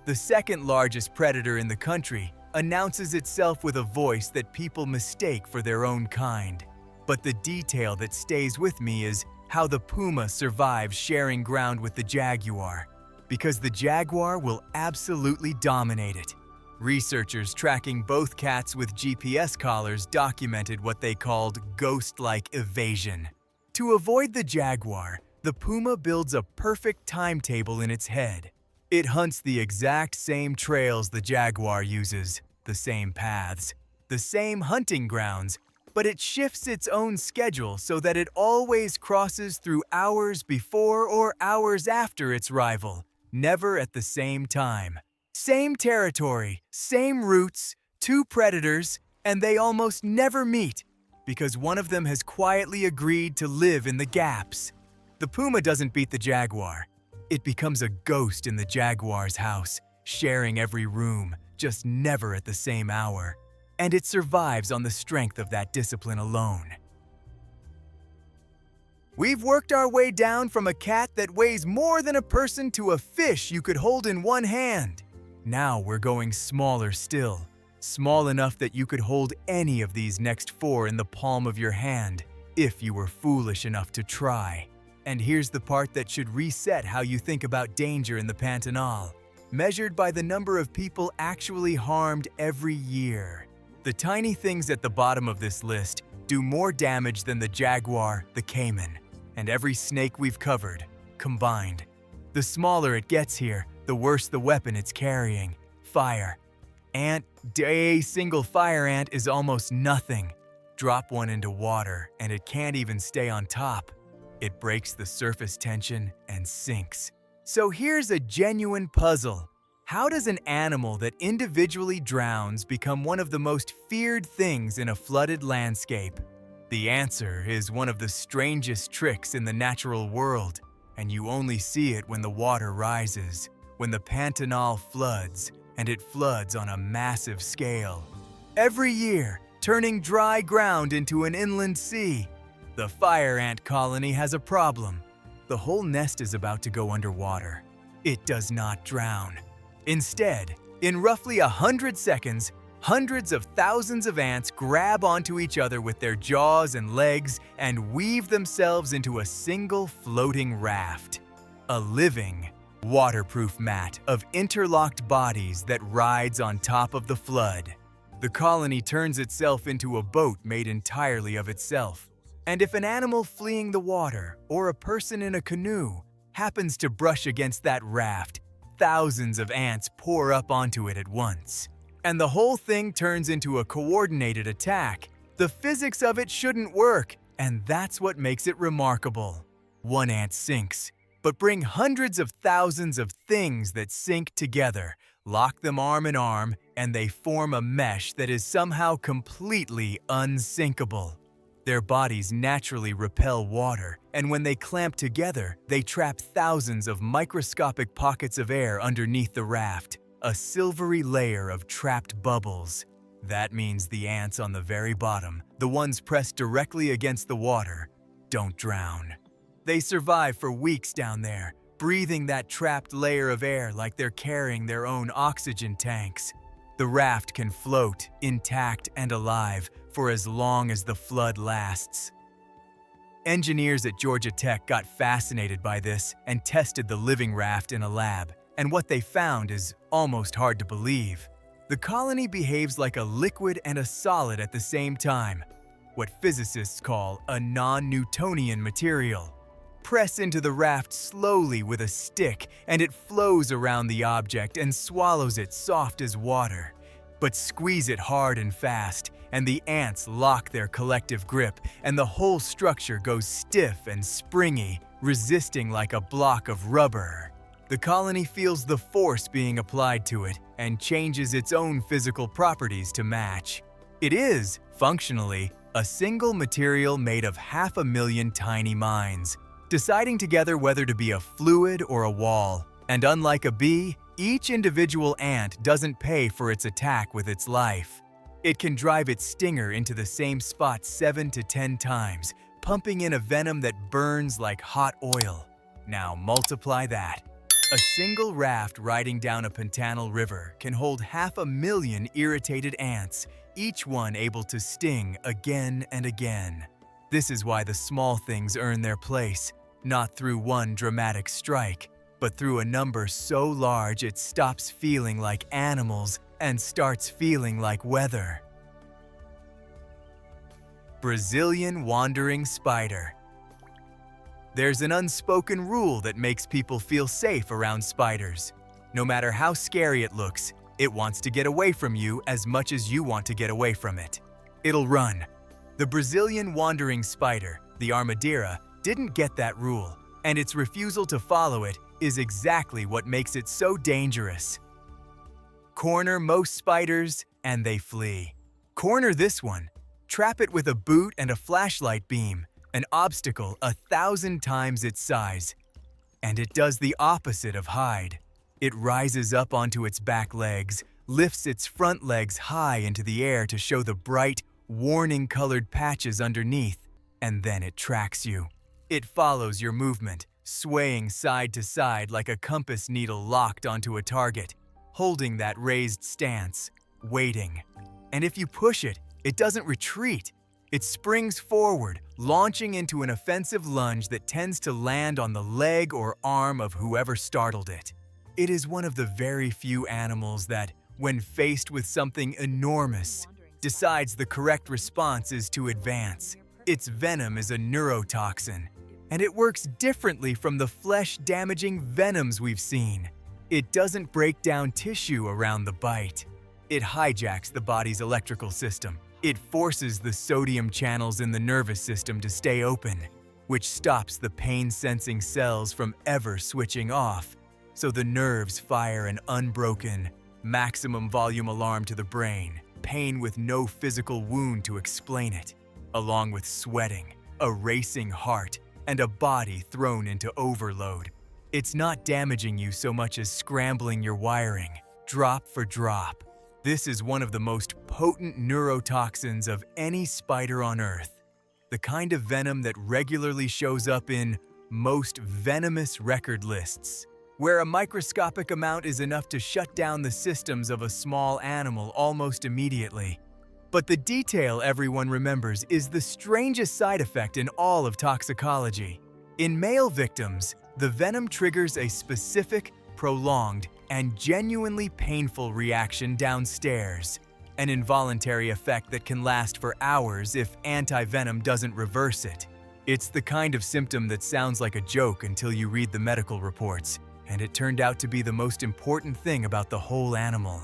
The second largest predator in the country announces itself with a voice that people mistake for their own kind. But the detail that stays with me is how the puma survives sharing ground with the jaguar, because the jaguar will absolutely dominate it. Researchers tracking both cats with GPS collars documented what they called ghost-like evasion. To avoid the jaguar, the puma builds a perfect timetable in its head. It hunts the exact same trails the jaguar uses, the same paths, the same hunting grounds, but it shifts its own schedule so that it always crosses through hours before or hours after its rival, never at the same time. Same territory, same routes, 2 predators, and they almost never meet because one of them has quietly agreed to live in the gaps. The puma doesn't beat the jaguar. It becomes a ghost in the jaguar's house, sharing every room, just never at the same hour. And it survives on the strength of that discipline alone. We've worked our way down from a cat that weighs more than a person to a fish you could hold in one hand. Now we're going smaller still, small enough that you could hold any of these next 4 in the palm of your hand, if you were foolish enough to try. And here's the part that should reset how you think about danger in the Pantanal, measured by the number of people actually harmed every year. The tiny things at the bottom of this list do more damage than the jaguar, the caiman, and every snake we've covered, combined. The smaller it gets here, the worse the weapon it's carrying, fire. A single fire ant is almost nothing. Drop one into water and it can't even stay on top. It breaks the surface tension and sinks. So here's a genuine puzzle. How does an animal that individually drowns become one of the most feared things in a flooded landscape? The answer is one of the strangest tricks in the natural world, and you only see it when the water rises, when the Pantanal floods, and it floods on a massive scale. every year, turning dry ground into an inland sea. The fire ant colony has a problem. The whole nest is about to go underwater. It does not drown. Instead, in roughly 100 seconds, hundreds of thousands of ants grab onto each other with their jaws and legs and weave themselves into a single floating raft. A living, waterproof mat of interlocked bodies that rides on top of the flood. The colony turns itself into a boat made entirely of itself. And if an animal fleeing the water or a person in a canoe happens to brush against that raft, thousands of ants pour up onto it at once. And the whole thing turns into a coordinated attack. The physics of it shouldn't work, and that's what makes it remarkable. One ant sinks, but bring hundreds of thousands of things that sink together, lock them arm in arm, and they form a mesh that is somehow completely unsinkable. Their bodies naturally repel water, and when they clamp together, they trap thousands of microscopic pockets of air underneath the raft, a silvery layer of trapped bubbles. That means the ants on the very bottom, the ones pressed directly against the water, don't drown. They survive for weeks down there, breathing that trapped layer of air like they're carrying their own oxygen tanks. The raft can float, intact and alive, for as long as the flood lasts. Engineers at Georgia Tech got fascinated by this and tested the living raft in a lab, and what they found is almost hard to believe. The colony behaves like a liquid and a solid at the same time, what physicists call a non-Newtonian material. Press into the raft slowly with a stick, and it flows around the object and swallows it soft as water. But squeeze it hard and fast, and the ants lock their collective grip, and the whole structure goes stiff and springy, resisting like a block of rubber. The colony feels the force being applied to it and changes its own physical properties to match. It is, functionally, a single material made of 500,000 tiny minds, deciding together whether to be a fluid or a wall. And unlike a bee, each individual ant doesn't pay for its attack with its life. It can drive its stinger into the same spot 7 to 10 times, pumping in a venom that burns like hot oil. Now multiply that. A single raft riding down a Pantanal river can hold 500,000 irritated ants, each one able to sting again and again. This is why the small things earn their place, not through one dramatic strike, but through a number so large it stops feeling like animals and starts feeling like weather. Brazilian wandering spider. There's an unspoken rule that makes people feel safe around spiders. No matter how scary it looks, it wants to get away from you as much as you want to get away from it. It'll run. The Brazilian wandering spider, the armadillo, didn't get that rule, and its refusal to follow it is exactly what makes it so dangerous. Corner most spiders, and they flee. Corner this one. Trap it with a boot and a flashlight beam, an obstacle 1,000 times its size. And it does the opposite of hide. It rises up onto its back legs, lifts its front legs high into the air to show the bright, warning-colored patches underneath, and then it tracks you. It follows your movement, swaying side to side like a compass needle locked onto a target, holding that raised stance, waiting. And if you push it, it doesn't retreat. It springs forward, launching into an offensive lunge that tends to land on the leg or arm of whoever startled it. It is one of the very few animals that, when faced with something enormous, decides the correct response is to advance. Its venom is a neurotoxin, and it works differently from the flesh-damaging venoms we've seen. It doesn't break down tissue around the bite. It hijacks the body's electrical system. It forces the sodium channels in the nervous system to stay open, which stops the pain-sensing cells from ever switching off, so the nerves fire an unbroken, maximum volume alarm to the brain, pain with no physical wound to explain it, along with sweating, a racing heart, and a body thrown into overload. It's not damaging you so much as scrambling your wiring, drop for drop. This is one of the most potent neurotoxins of any spider on Earth, the kind of venom that regularly shows up in most venomous record lists, where a microscopic amount is enough to shut down the systems of a small animal almost immediately. But the detail everyone remembers is the strangest side effect in all of toxicology. In male victims, the venom triggers a specific, prolonged, and genuinely painful reaction downstairs, an involuntary effect that can last for hours if anti-venom doesn't reverse it. It's the kind of symptom that sounds like a joke until you read the medical reports, and it turned out to be the most important thing about the whole animal.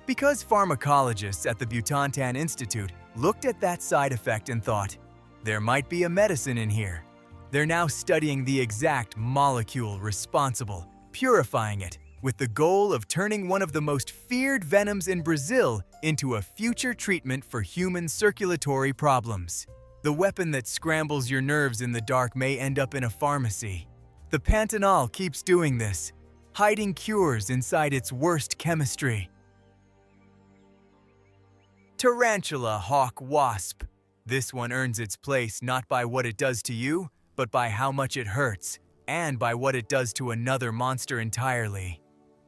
Because pharmacologists at the Butantan Institute looked at that side effect and thought, there might be a medicine in here. They're now studying the exact molecule responsible, purifying it, with the goal of turning one of the most feared venoms in Brazil into a future treatment for human circulatory problems. The weapon that scrambles your nerves in the dark may end up in a pharmacy. The Pantanal keeps doing this, hiding cures inside its worst chemistry. Tarantula hawk wasp. This one earns its place not by what it does to you, but by how much it hurts, and by what it does to another monster entirely.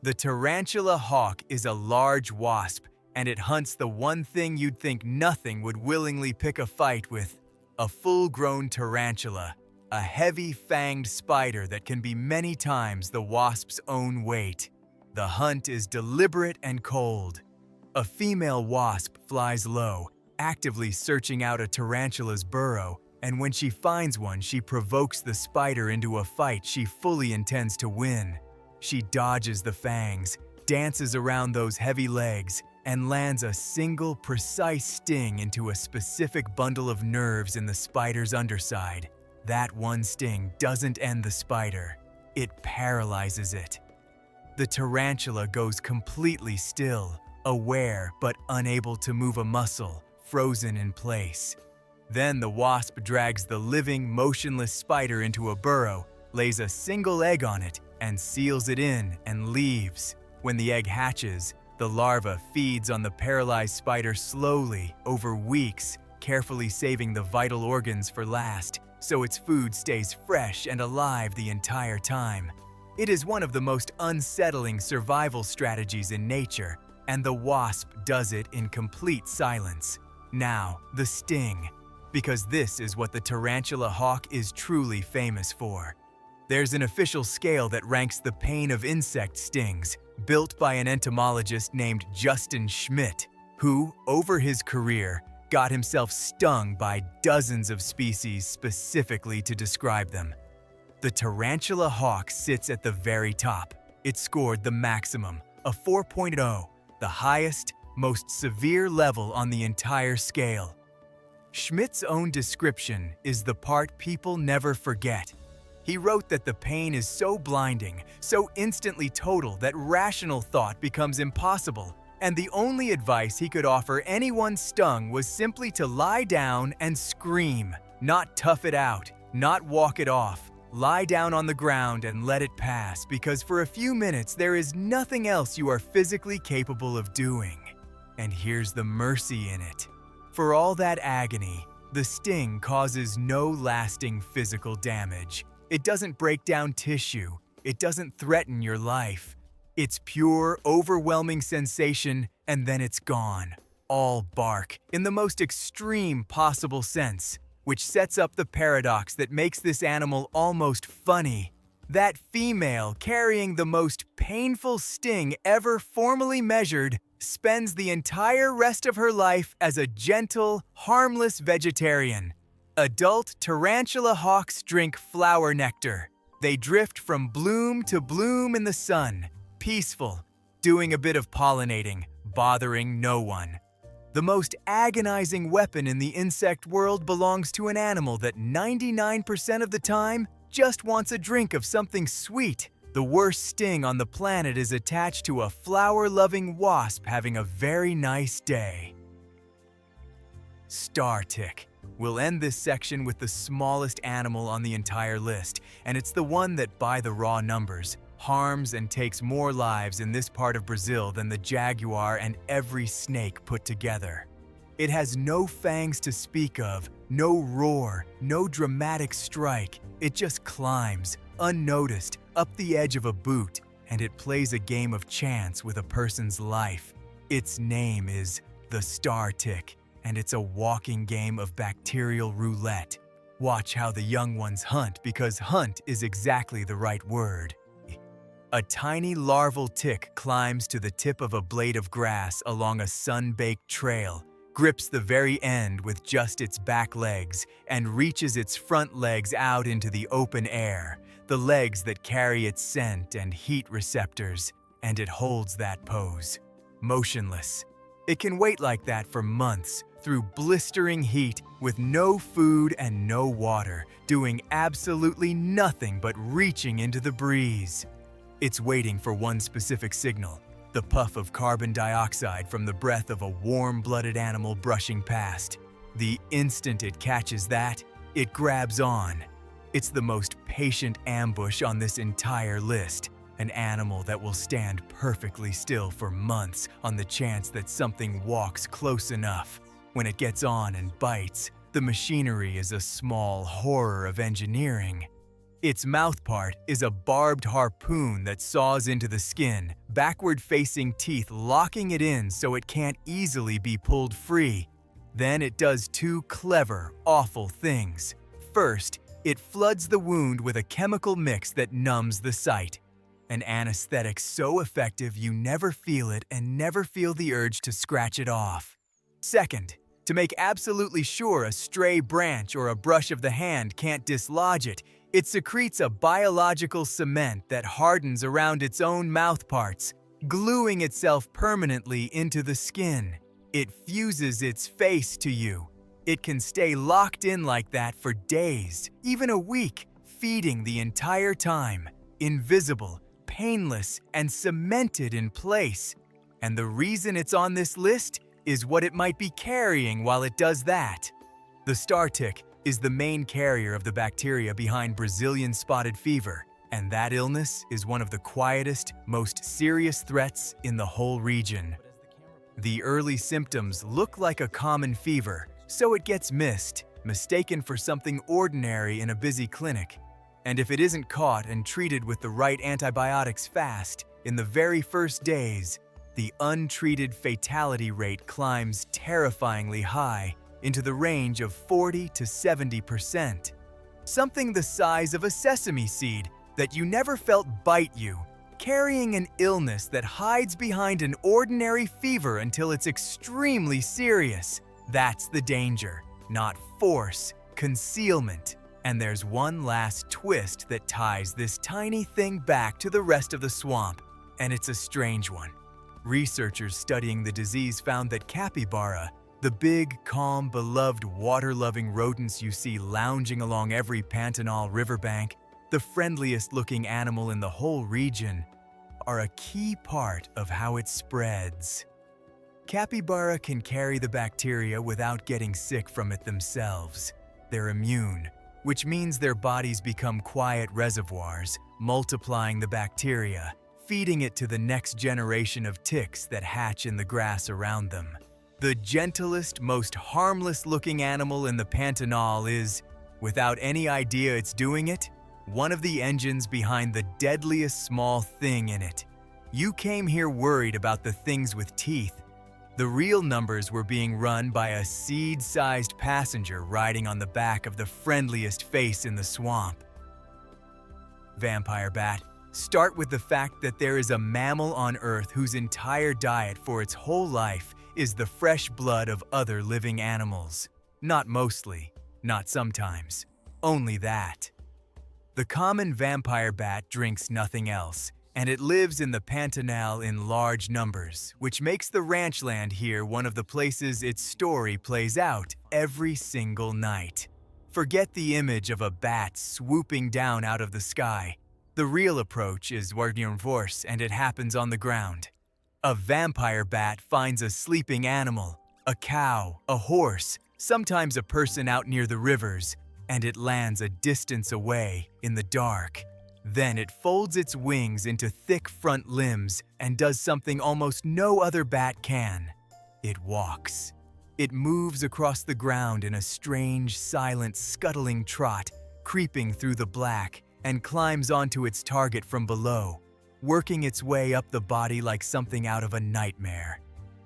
The tarantula hawk is a large wasp, and it hunts the one thing you'd think nothing would willingly pick a fight with: a full-grown tarantula, a heavy-fanged spider that can be many times the wasp's own weight. The hunt is deliberate and cold. A female wasp flies low, actively searching out a tarantula's burrow, and when she finds one, she provokes the spider into a fight she fully intends to win. She dodges the fangs, dances around those heavy legs, and lands a single, precise sting into a specific bundle of nerves in the spider's underside. That one sting doesn't end the spider. It paralyzes it. The tarantula goes completely still, aware but unable to move a muscle, frozen in place. Then the wasp drags the living, motionless spider into a burrow, lays a single egg on it, and seals it in and leaves. When the egg hatches, the larva feeds on the paralyzed spider slowly over weeks, carefully saving the vital organs for last, so its food stays fresh and alive the entire time. It is one of the most unsettling survival strategies in nature, and the wasp does it in complete silence. Now, the sting, because this is what the tarantula hawk is truly famous for. There's an official scale that ranks the pain of insect stings, built by an entomologist named Justin Schmidt, who, over his career, got himself stung by dozens of species specifically to describe them. The tarantula hawk sits at the very top. It scored the maximum, a 4.0, the highest, most severe level on the entire scale. Schmidt's own description is the part people never forget. He wrote that the pain is so blinding, so instantly total that rational thought becomes impossible, and the only advice he could offer anyone stung was simply to lie down and scream, not tough it out, not walk it off. Lie down on the ground and let it pass, because for a few minutes there is nothing else you are physically capable of doing. And here's the mercy in it. For all that agony, the sting causes no lasting physical damage. It doesn't break down tissue. It doesn't threaten your life. It's pure, overwhelming sensation, and then it's gone. All bark, in the most extreme possible sense, which sets up the paradox that makes this animal almost funny. That female carrying the most painful sting ever formally measured spends the entire rest of her life as a gentle, harmless vegetarian. Adult tarantula hawks drink flower nectar. They drift from bloom to bloom in the sun, peaceful, doing a bit of pollinating, bothering no one. The most agonizing weapon in the insect world belongs to an animal that 99% of the time just wants a drink of something sweet. The worst sting on the planet is attached to a flower-loving wasp having a very nice day. Star tick. We'll end this section with the smallest animal on the entire list, and it's the one that, by the raw numbers, harms and takes more lives in this part of Brazil than the jaguar and every snake put together. It has no fangs to speak of, no roar, no dramatic strike. It just climbs, unnoticed, up the edge of a boot, and it plays a game of chance with a person's life. Its name is the star tick, and it's a walking game of bacterial roulette. Watch how the young ones hunt, because hunt is exactly the right word. A tiny larval tick climbs to the tip of a blade of grass along a sun-baked trail, grips the very end with just its back legs, and reaches its front legs out into the open air, the legs that carry its scent and heat receptors, and it holds that pose, motionless. It can wait like that for months, through blistering heat, with no food and no water, doing absolutely nothing but reaching into the breeze. It's waiting for one specific signal, the puff of carbon dioxide from the breath of a warm-blooded animal brushing past. The instant it catches that, it grabs on. It's the most patient ambush on this entire list, an animal that will stand perfectly still for months on the chance that something walks close enough. When it gets on and bites, the machinery is a small horror of engineering. Its mouthpart is a barbed harpoon that saws into the skin, backward-facing teeth locking it in so it can't easily be pulled free. Then it does two clever, awful things. First, it floods the wound with a chemical mix that numbs the sight. An anesthetic so effective you never feel it and never feel the urge to scratch it off. Second, to make absolutely sure a stray branch or a brush of the hand can't dislodge it, it secretes a biological cement that hardens around its own mouthparts, gluing itself permanently into the skin. It fuses its face to you. It can stay locked in like that for days, even a week, feeding the entire time, invisible, painless, and cemented in place. And the reason it's on this list is what it might be carrying while it does that. The star tick is the main carrier of the bacteria behind Brazilian spotted fever, and that illness is one of the quietest, most serious threats in the whole region. The early symptoms look like a common fever, so it gets missed, mistaken for something ordinary in a busy clinic. And if it isn't caught and treated with the right antibiotics fast, in the very first days, the untreated fatality rate climbs terrifyingly high, into the range of 40 to 70%. Something the size of a sesame seed that you never felt bite you, carrying an illness that hides behind an ordinary fever until it's extremely serious. That's the danger, not force, concealment. And there's one last twist that ties this tiny thing back to the rest of the swamp, and it's a strange one. Researchers studying the disease found that capybara, the big, calm, beloved, water-loving rodents you see lounging along every Pantanal riverbank, the friendliest-looking animal in the whole region, are a key part of how it spreads. Capybara can carry the bacteria without getting sick from it themselves. They're immune, which means their bodies become quiet reservoirs, multiplying the bacteria, feeding it to the next generation of ticks that hatch in the grass around them. The gentlest, most harmless-looking animal in the Pantanal is, without any idea it's doing it, one of the engines behind the deadliest small thing in it. You came here worried about the things with teeth. The real numbers were being run by a seed-sized passenger riding on the back of the friendliest face in the swamp. Vampire bat, start with the fact that there is a mammal on Earth whose entire diet for its whole life is the fresh blood of other living animals. Not mostly, not sometimes, only that. The common vampire bat drinks nothing else, and it lives in the Pantanal in large numbers, which makes the ranchland here one of the places its story plays out every single night. Forget the image of a bat swooping down out of the sky. The real approach is force, and it happens on the ground. A vampire bat finds a sleeping animal, a cow, a horse, sometimes a person out near the rivers, and it lands a distance away in the dark. Then it folds its wings into thick front limbs and does something almost no other bat can. It walks. It moves across the ground in a strange, silent, scuttling trot, creeping through the black, and climbs onto its target from below, working its way up the body like something out of a nightmare.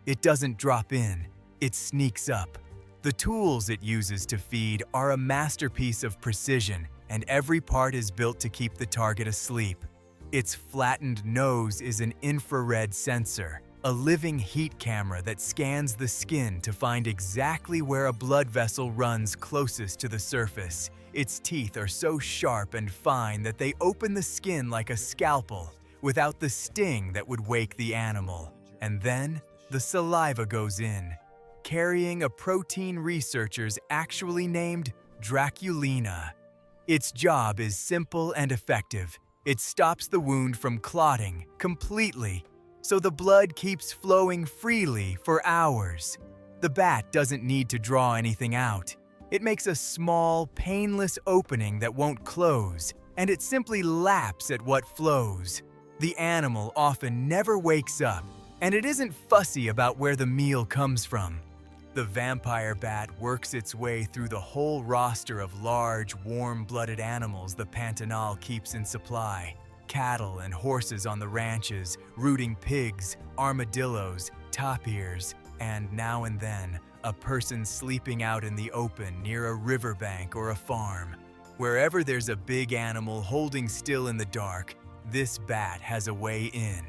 It doesn't drop in, it sneaks up. The tools it uses to feed are a masterpiece of precision, and every part is built to keep the target asleep. Its flattened nose is an infrared sensor, a living heat camera that scans the skin to find exactly where a blood vessel runs closest to the surface. Its teeth are so sharp and fine that they open the skin like a scalpel, without the sting that would wake the animal. And then, the saliva goes in, carrying a protein researchers actually named Draculina. Its job is simple and effective. It stops the wound from clotting completely, so the blood keeps flowing freely for hours. The bat doesn't need to draw anything out. It makes a small, painless opening that won't close, and it simply laps at what flows. The animal often never wakes up, and it isn't fussy about where the meal comes from. The vampire bat works its way through the whole roster of large, warm-blooded animals the Pantanal keeps in supply. Cattle and horses on the ranches, rooting pigs, armadillos, tapirs, and now and then, a person sleeping out in the open near a riverbank or a farm. Wherever there's a big animal holding still in the dark, this bat has a way in.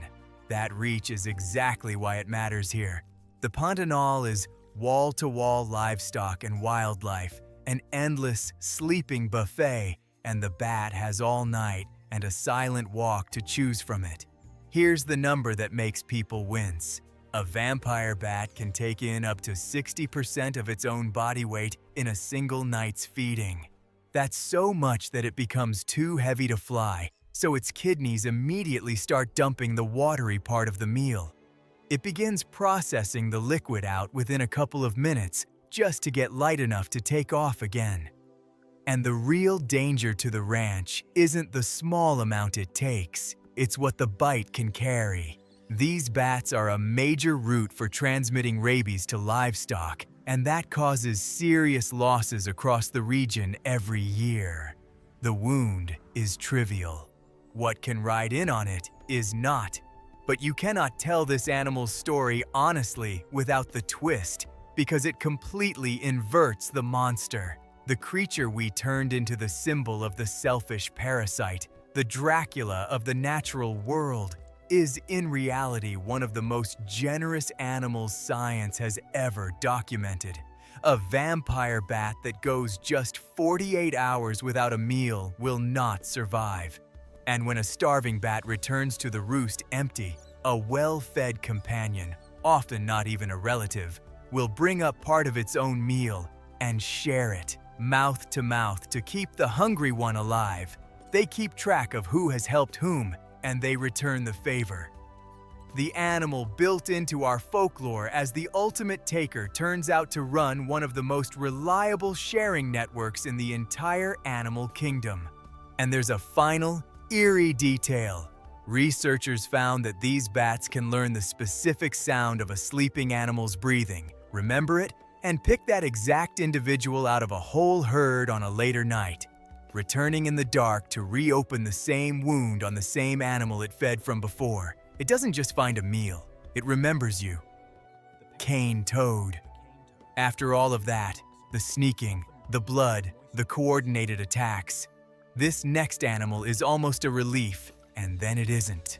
That reach is exactly why it matters here. The Pantanal is wall-to-wall livestock and wildlife, an endless, sleeping buffet, and the bat has all night and a silent walk to choose from it. Here's the number that makes people wince. A vampire bat can take in up to 60% of its own body weight in a single night's feeding. That's so much that it becomes too heavy to fly, so its kidneys immediately start dumping the watery part of the meal. It begins processing the liquid out within a couple of minutes just to get light enough to take off again. And the real danger to the ranch isn't the small amount it takes, it's what the bite can carry. These bats are a major route for transmitting rabies to livestock, and that causes serious losses across the region every year. The wound is trivial. What can ride in on it is not. But you cannot tell this animal's story honestly without the twist, because it completely inverts the monster. The creature we turned into the symbol of the selfish parasite, the Dracula of the natural world, is in reality one of the most generous animals science has ever documented. A vampire bat that goes just 48 hours without a meal will not survive. And when a starving bat returns to the roost empty, a well-fed companion, often not even a relative, will bring up part of its own meal and share it, mouth to mouth, to keep the hungry one alive. They keep track of who has helped whom, and they return the favor. The animal built into our folklore as the ultimate taker turns out to run one of the most reliable sharing networks in the entire animal kingdom. And there's a final, eerie detail. Researchers found that these bats can learn the specific sound of a sleeping animal's breathing, remember it, and pick that exact individual out of a whole herd on a later night, returning in the dark to reopen the same wound on the same animal it fed from before. It doesn't just find a meal, it remembers you. Cane toad. After all of that, the sneaking, the blood, the coordinated attacks, this next animal is almost a relief, and then it isn't.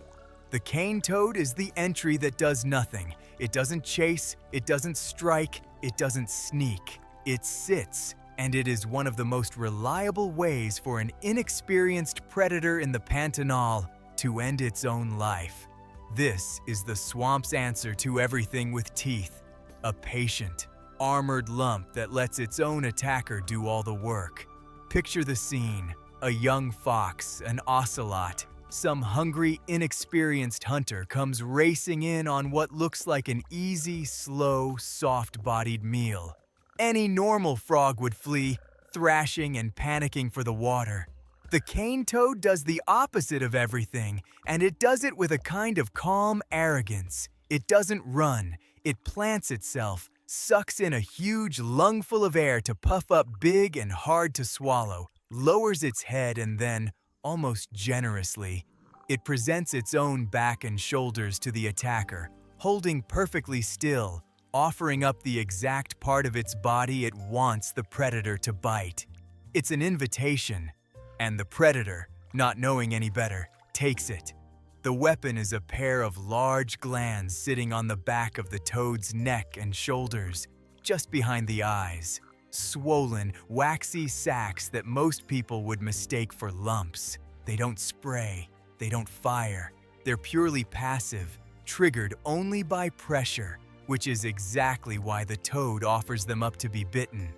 The cane toad is the entry that does nothing. It doesn't chase, it doesn't strike, it doesn't sneak. It sits, and it is one of the most reliable ways for an inexperienced predator in the Pantanal to end its own life. This is the swamp's answer to everything with teeth, a patient, armored lump that lets its own attacker do all the work. Picture the scene: a young fox, an ocelot, some hungry, inexperienced hunter comes racing in on what looks like an easy, slow, soft-bodied meal. Any normal frog would flee, thrashing and panicking for the water. The cane toad does the opposite of everything, and it does it with a kind of calm arrogance. It doesn't run, it plants itself, sucks in a huge lungful of air to puff up big and hard to swallow, lowers its head, and then, almost generously, it presents its own back and shoulders to the attacker, holding perfectly still, offering up the exact part of its body it wants the predator to bite. It's an invitation, and the predator, not knowing any better, takes it. The weapon is a pair of large glands sitting on the back of the toad's neck and shoulders, just behind the eyes. Swollen, waxy sacs that most people would mistake for lumps. They don't spray, they don't fire. They're purely passive, triggered only by pressure, which is exactly why the toad offers them up to be bitten.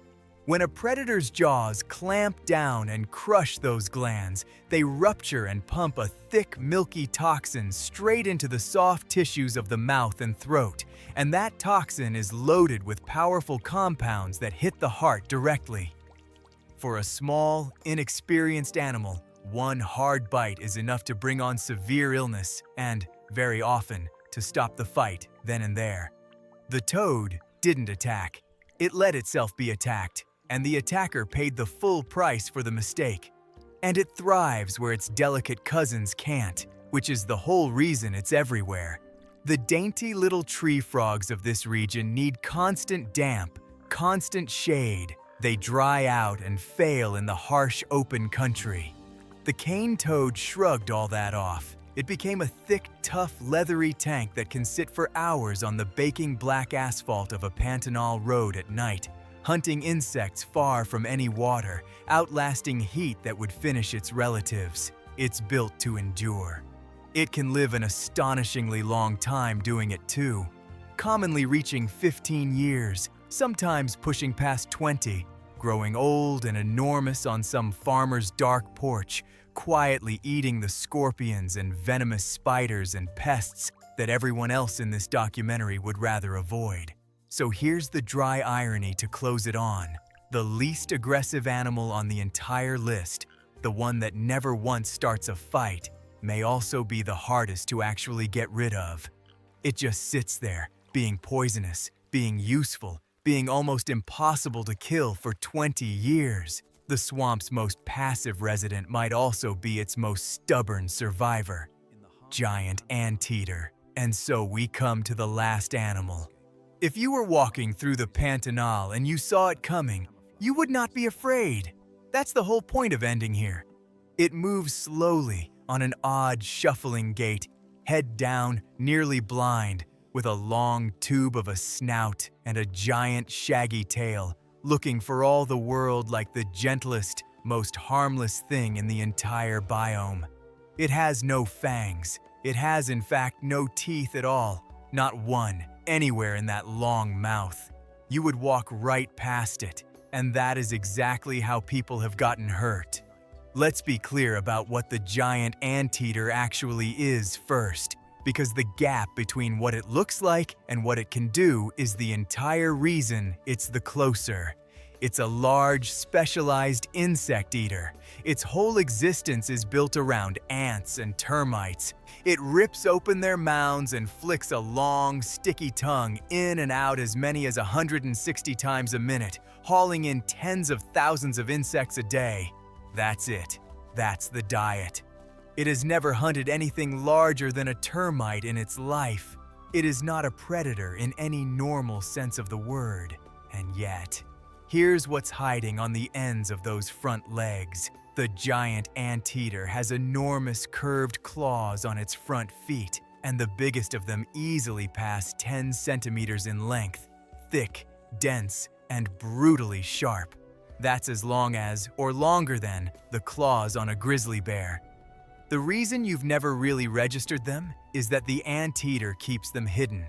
When a predator's jaws clamp down and crush those glands, they rupture and pump a thick, milky toxin straight into the soft tissues of the mouth and throat, and that toxin is loaded with powerful compounds that hit the heart directly. For a small, inexperienced animal, one hard bite is enough to bring on severe illness and, very often, to stop the fight then and there. The toad didn't attack. It let itself be attacked, and the attacker paid the full price for the mistake. And it thrives where its delicate cousins can't, which is the whole reason it's everywhere. The dainty little tree frogs of this region need constant damp, constant shade. They dry out and fail in the harsh open country. The cane toad shrugged all that off. It became a thick, tough, leathery tank that can sit for hours on the baking black asphalt of a Pantanal road at night, hunting insects far from any water, outlasting heat that would finish its relatives. It's built to endure. It can live an astonishingly long time doing it too, commonly reaching 15 years, sometimes pushing past 20, growing old and enormous on some farmer's dark porch, quietly eating the scorpions and venomous spiders and pests that everyone else in this documentary would rather avoid. So here's the dry irony to close it on. The least aggressive animal on the entire list, the one that never once starts a fight, may also be the hardest to actually get rid of. It just sits there, being poisonous, being useful, being almost impossible to kill for 20 years. The swamp's most passive resident might also be its most stubborn survivor, giant anteater. And so we come to the last animal. If you were walking through the Pantanal and you saw it coming, you would not be afraid. That's the whole point of ending here. It moves slowly, on an odd shuffling gait, head down, nearly blind, with a long tube of a snout and a giant shaggy tail, looking for all the world like the gentlest, most harmless thing in the entire biome. It has no fangs. It has, in fact, no teeth at all, not one, anywhere in that long mouth. You would walk right past it, and that is exactly how people have gotten hurt. Let's be clear about what the giant anteater actually is first, because the gap between what it looks like and what it can do is the entire reason it's the closer. It's a large, specialized insect eater. Its whole existence is built around ants and termites. It rips open their mounds and flicks a long, sticky tongue in and out as many as 160 times a minute, hauling in tens of thousands of insects a day. That's it. That's the diet. It has never hunted anything larger than a termite in its life. It is not a predator in any normal sense of the word. And yet, here's what's hiding on the ends of those front legs. The giant anteater has enormous curved claws on its front feet, and the biggest of them easily pass 10 centimeters in length, thick, dense, and brutally sharp. That's as long as, or longer than, the claws on a grizzly bear. The reason you've never really registered them is that the anteater keeps them hidden.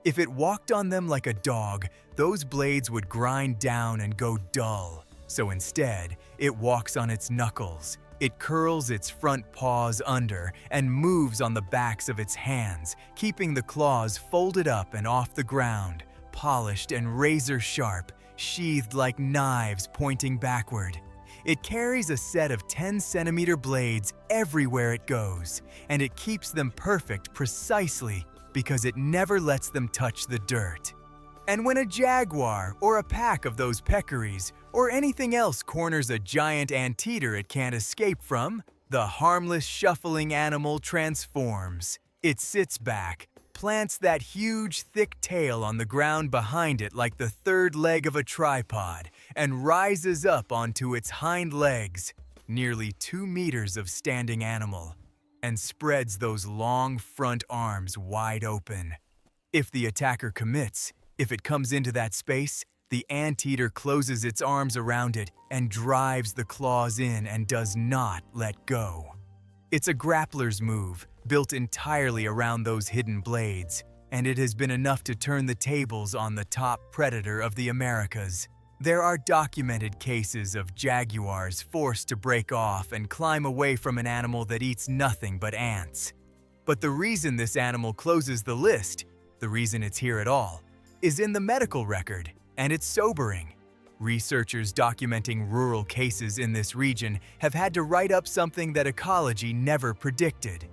If it walked on them like a dog, those blades would grind down and go dull. So instead, it walks on its knuckles. It curls its front paws under and moves on the backs of its hands, keeping the claws folded up and off the ground, polished and razor sharp, sheathed like knives pointing backward. It carries a set of 10-centimeter blades everywhere it goes, and it keeps them perfect precisely because it never lets them touch the dirt. And when a jaguar or a pack of those peccaries or anything else corners a giant anteater it can't escape from, the harmless shuffling animal transforms. It sits back, plants that huge thick tail on the ground behind it like the third leg of a tripod, and rises up onto its hind legs, nearly 2 meters of standing animal, and spreads those long front arms wide open. If the attacker commits, if it comes into that space, the anteater closes its arms around it and drives the claws in and does not let go. It's a grappler's move, built entirely around those hidden blades, and it has been enough to turn the tables on the top predator of the Americas. There are documented cases of jaguars forced to break off and climb away from an animal that eats nothing but ants. But the reason this animal closes the list, the reason it's here at all, is in the medical record, and it's sobering. Researchers documenting rural cases in this region have had to write up something that ecology never predicted.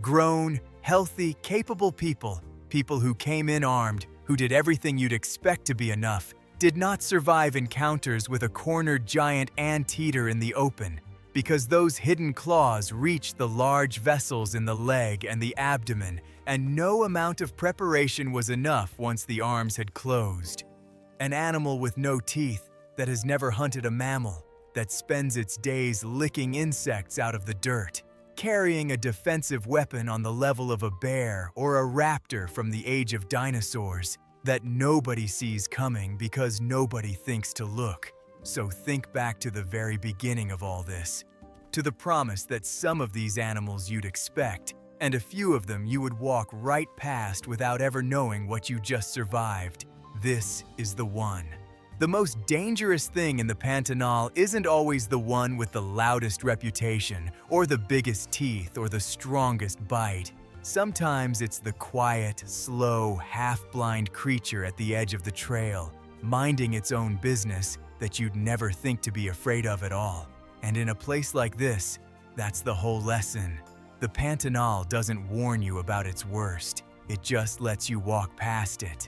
Grown, healthy, capable people, people who came in armed, who did everything you'd expect to be enough, did not survive encounters with a cornered giant anteater in the open, because those hidden claws reached the large vessels in the leg and the abdomen, and no amount of preparation was enough once the arms had closed. An animal with no teeth, that has never hunted a mammal, that spends its days licking insects out of the dirt, carrying a defensive weapon on the level of a bear or a raptor from the age of dinosaurs, that nobody sees coming because nobody thinks to look. So think back to the very beginning of all this, to the promise that some of these animals you'd expect, and a few of them you would walk right past without ever knowing what you just survived. This is the one. The most dangerous thing in the Pantanal isn't always the one with the loudest reputation, or the biggest teeth, or the strongest bite. Sometimes it's the quiet, slow, half-blind creature at the edge of the trail, minding its own business that you'd never think to be afraid of at all. And in a place like this, that's the whole lesson. The Pantanal doesn't warn you about its worst. It just lets you walk past it.